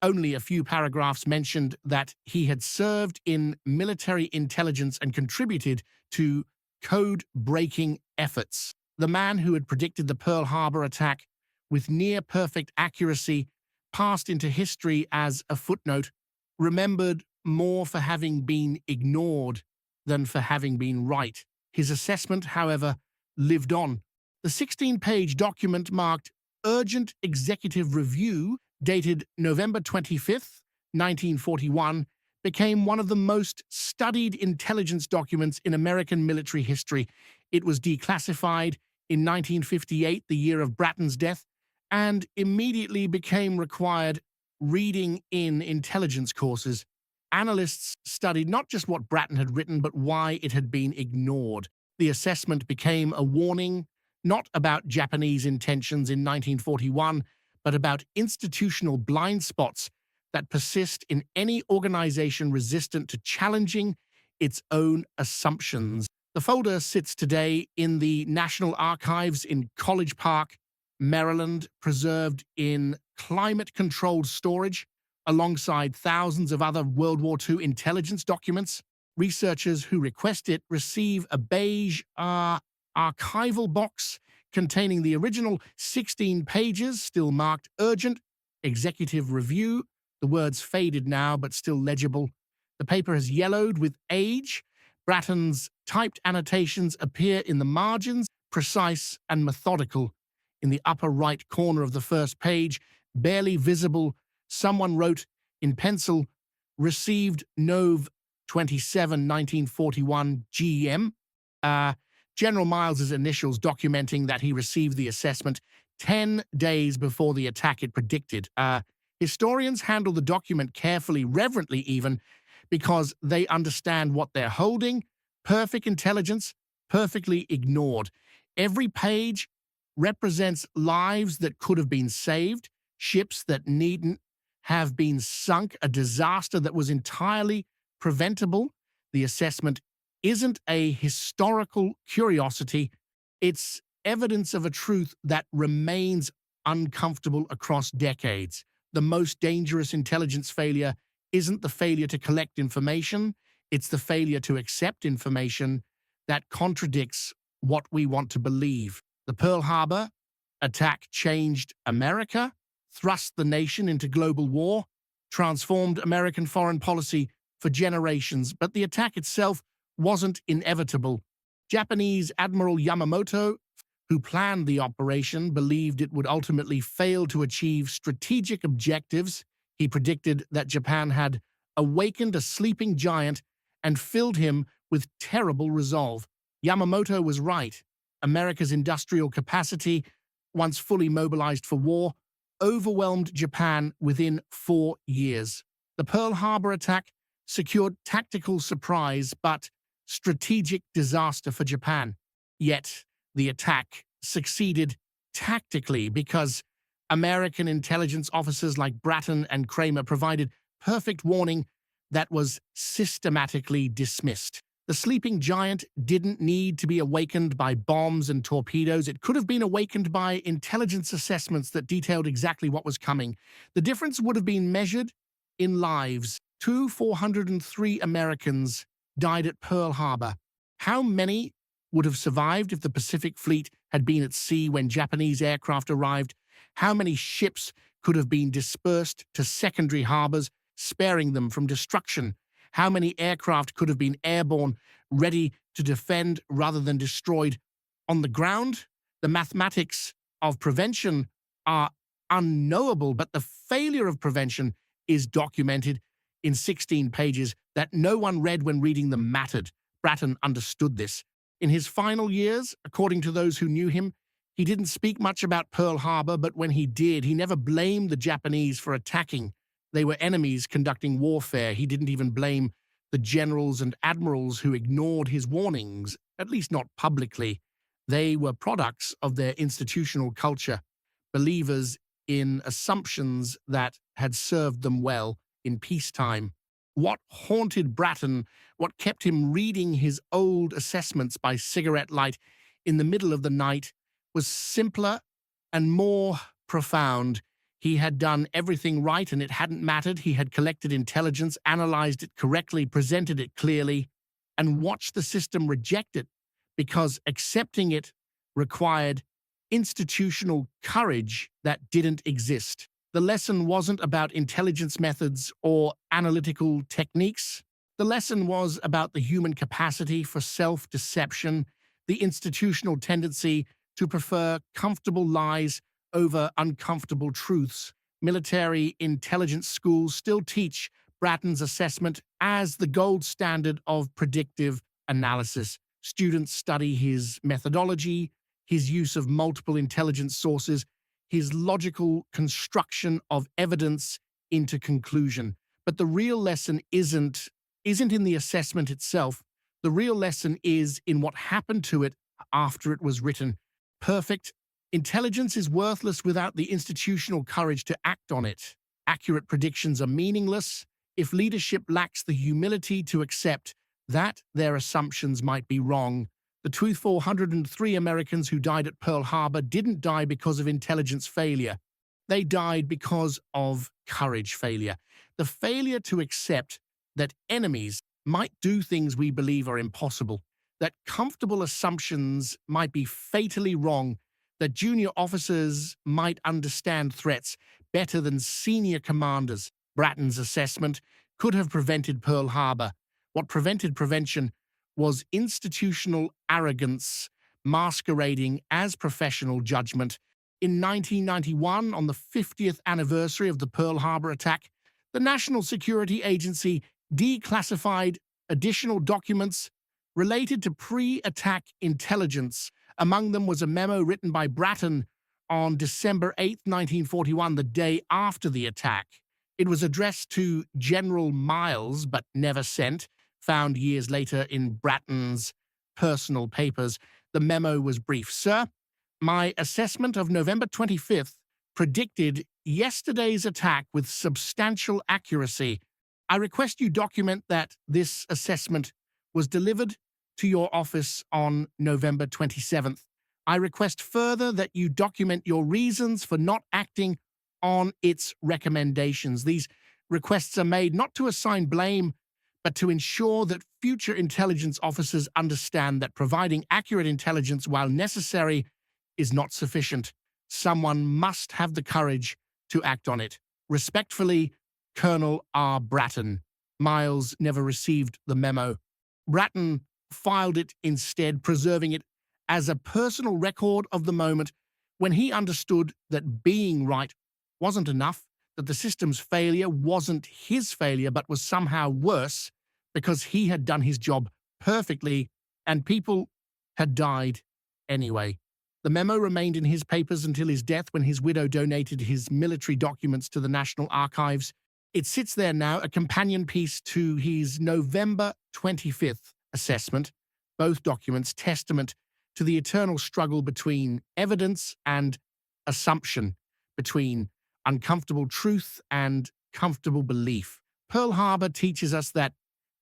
[SPEAKER 1] Only a few paragraphs mentioned that he had served in military intelligence and contributed to code-breaking efforts. The man who had predicted the Pearl Harbor attack with near-perfect accuracy passed into history as a footnote, remembered more for having been ignored than for having been right. His assessment, however, lived on. The 16-page document marked Urgent Executive Review, dated November 25th, 1941, became one of the most studied intelligence documents in American military history. It was declassified in 1958, the year of Bratton's death, and immediately became required reading in intelligence courses. Analysts studied not just what Bratton had written, but why it had been ignored. The assessment became a warning, not about Japanese intentions in 1941, but about institutional blind spots that persist in any organization resistant to challenging its own assumptions. The folder sits today in the National Archives in College Park, Maryland, preserved in climate-controlled storage, alongside thousands of other World War II intelligence documents. Researchers who request it receive a beige archival box containing the original 16 pages, still marked Urgent Executive Review. The words faded now, but still legible. The paper has yellowed with age. Bratton's typed annotations appear in the margins, precise and methodical. In the upper right corner of the first page, barely visible, someone wrote in pencil, "Received Nov. 27, 1941, GM." General Miles's initials documenting that he received the assessment 10 days before the attack it predicted. Historians handle the document carefully, reverently even, because they understand what they're holding. Perfect intelligence, perfectly ignored. Every page represents lives that could have been saved, ships that needn't have been sunk, a disaster that was entirely preventable. The assessment isn't a historical curiosity. It's evidence of a truth that remains uncomfortable across decades. The most dangerous intelligence failure isn't the failure to collect information, it's the failure to accept information that contradicts what we want to believe. The Pearl Harbor attack changed America, thrust the nation into global war, transformed American foreign policy for generations, but the attack itself wasn't inevitable. Japanese Admiral Yamamoto, who planned the operation, believed it would ultimately fail to achieve strategic objectives. He predicted that Japan had awakened a sleeping giant and filled him with terrible resolve. Yamamoto was right. America's industrial capacity, once fully mobilized for war, overwhelmed Japan within 4 years. The Pearl Harbor attack secured tactical surprise, but strategic disaster for Japan. Yet, the attack succeeded tactically because American intelligence officers like Bratton and Kramer provided perfect warning that was systematically dismissed. The sleeping giant didn't need to be awakened by bombs and torpedoes. It could have been awakened by intelligence assessments that detailed exactly what was coming. The difference would have been measured in lives. 403 Americans died at Pearl Harbor. How many would have survived if the Pacific Fleet had been at sea when Japanese aircraft arrived? How many ships could have been dispersed to secondary harbors, sparing them from destruction? How many aircraft could have been airborne, ready to defend rather than destroyed on the ground? The mathematics of prevention are unknowable, but the failure of prevention is documented in 16 pages that no one read when reading them mattered. Bratton understood this. In his final years, according to those who knew him, he didn't speak much about Pearl Harbor, but when he did, he never blamed the Japanese for attacking. They were enemies conducting warfare. He didn't even blame the generals and admirals who ignored his warnings, at least not publicly. They were products of their institutional culture, believers in assumptions that had served them well in peacetime. What haunted Bratton, what kept him reading his old assessments by cigarette light in the middle of the night, was simpler and more profound. He had done everything right and it hadn't mattered. He had collected intelligence, analyzed it correctly, presented it clearly, and watched the system reject it because accepting it required institutional courage that didn't exist. The lesson wasn't about intelligence methods or analytical techniques. The lesson was about the human capacity for self-deception, the institutional tendency to prefer comfortable lies over uncomfortable truths. Military intelligence schools still teach Bratton's assessment as the gold standard of predictive analysis. Students study his methodology, his use of multiple intelligence sources, his logical construction of evidence into conclusion. But the real lesson isn't in the assessment itself. The real lesson is in what happened to it after it was written. Perfect intelligence is worthless without the institutional courage to act on it. Accurate predictions are meaningless if leadership lacks the humility to accept that their assumptions might be wrong. The 403 Americans who died at Pearl Harbor didn't die because of intelligence failure. They died because of courage failure. The failure to accept that enemies might do things we believe are impossible, that comfortable assumptions might be fatally wrong, that junior officers might understand threats better than senior commanders. Bratton's assessment could have prevented Pearl Harbor. What prevented prevention was institutional arrogance masquerading as professional judgment. In 1991, on the 50th anniversary of the Pearl Harbor attack, the National Security Agency declassified additional documents related to pre-attack intelligence. Among them was a memo written by Bratton on December 8, 1941, the day after the attack. It was addressed to General Miles, but never sent, found years later in Bratton's personal papers. The memo was brief. Sir, my assessment of November 25th predicted yesterday's attack with substantial accuracy. I request you document that this assessment was delivered to your office on November 27th. I request further that you document your reasons for not acting on its recommendations. These requests are made not to assign blame, but to ensure that future intelligence officers understand that providing accurate intelligence, while necessary, is not sufficient. Someone must have the courage to act on it. Respectfully, Colonel R. Bratton. Miles never received the memo. Bratton filed it instead, preserving it as a personal record of the moment when he understood that being right wasn't enough, that the system's failure wasn't his failure but was somehow worse because he had done his job perfectly and people had died anyway. The memo remained in his papers until his death, when his widow donated his military documents to the National Archives. It sits there now, a companion piece to his November 25th assessment, both documents testament to the eternal struggle between evidence and assumption, between uncomfortable truth and comfortable belief. Pearl Harbor teaches us that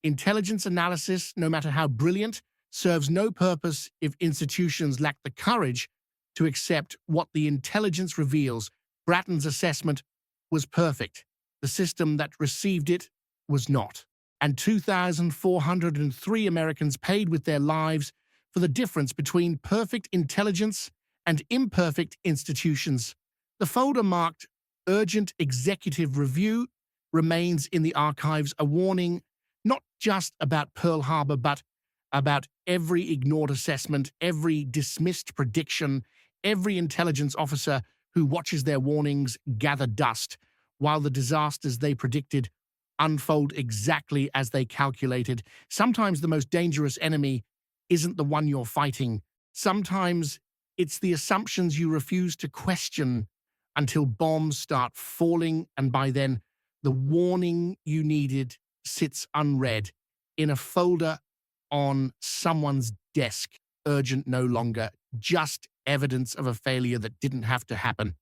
[SPEAKER 1] intelligence analysis, no matter how brilliant, serves no purpose if institutions lack the courage to accept what the intelligence reveals. Bratton's assessment was perfect. The system that received it was not. And 2,403 Americans paid with their lives for the difference between perfect intelligence and imperfect institutions. The folder marked Urgent Executive Review remains in the archives, a warning not just about Pearl Harbor, but about every ignored assessment, every dismissed prediction, every intelligence officer who watches their warnings gather dust, while the disasters they predicted unfold exactly as they calculated. Sometimes the most dangerous enemy isn't the one you're fighting. Sometimes it's the assumptions you refuse to question until bombs start falling, and by then, the warning you needed sits unread in a folder on someone's desk. Urgent no longer, just evidence of a failure that didn't have to happen.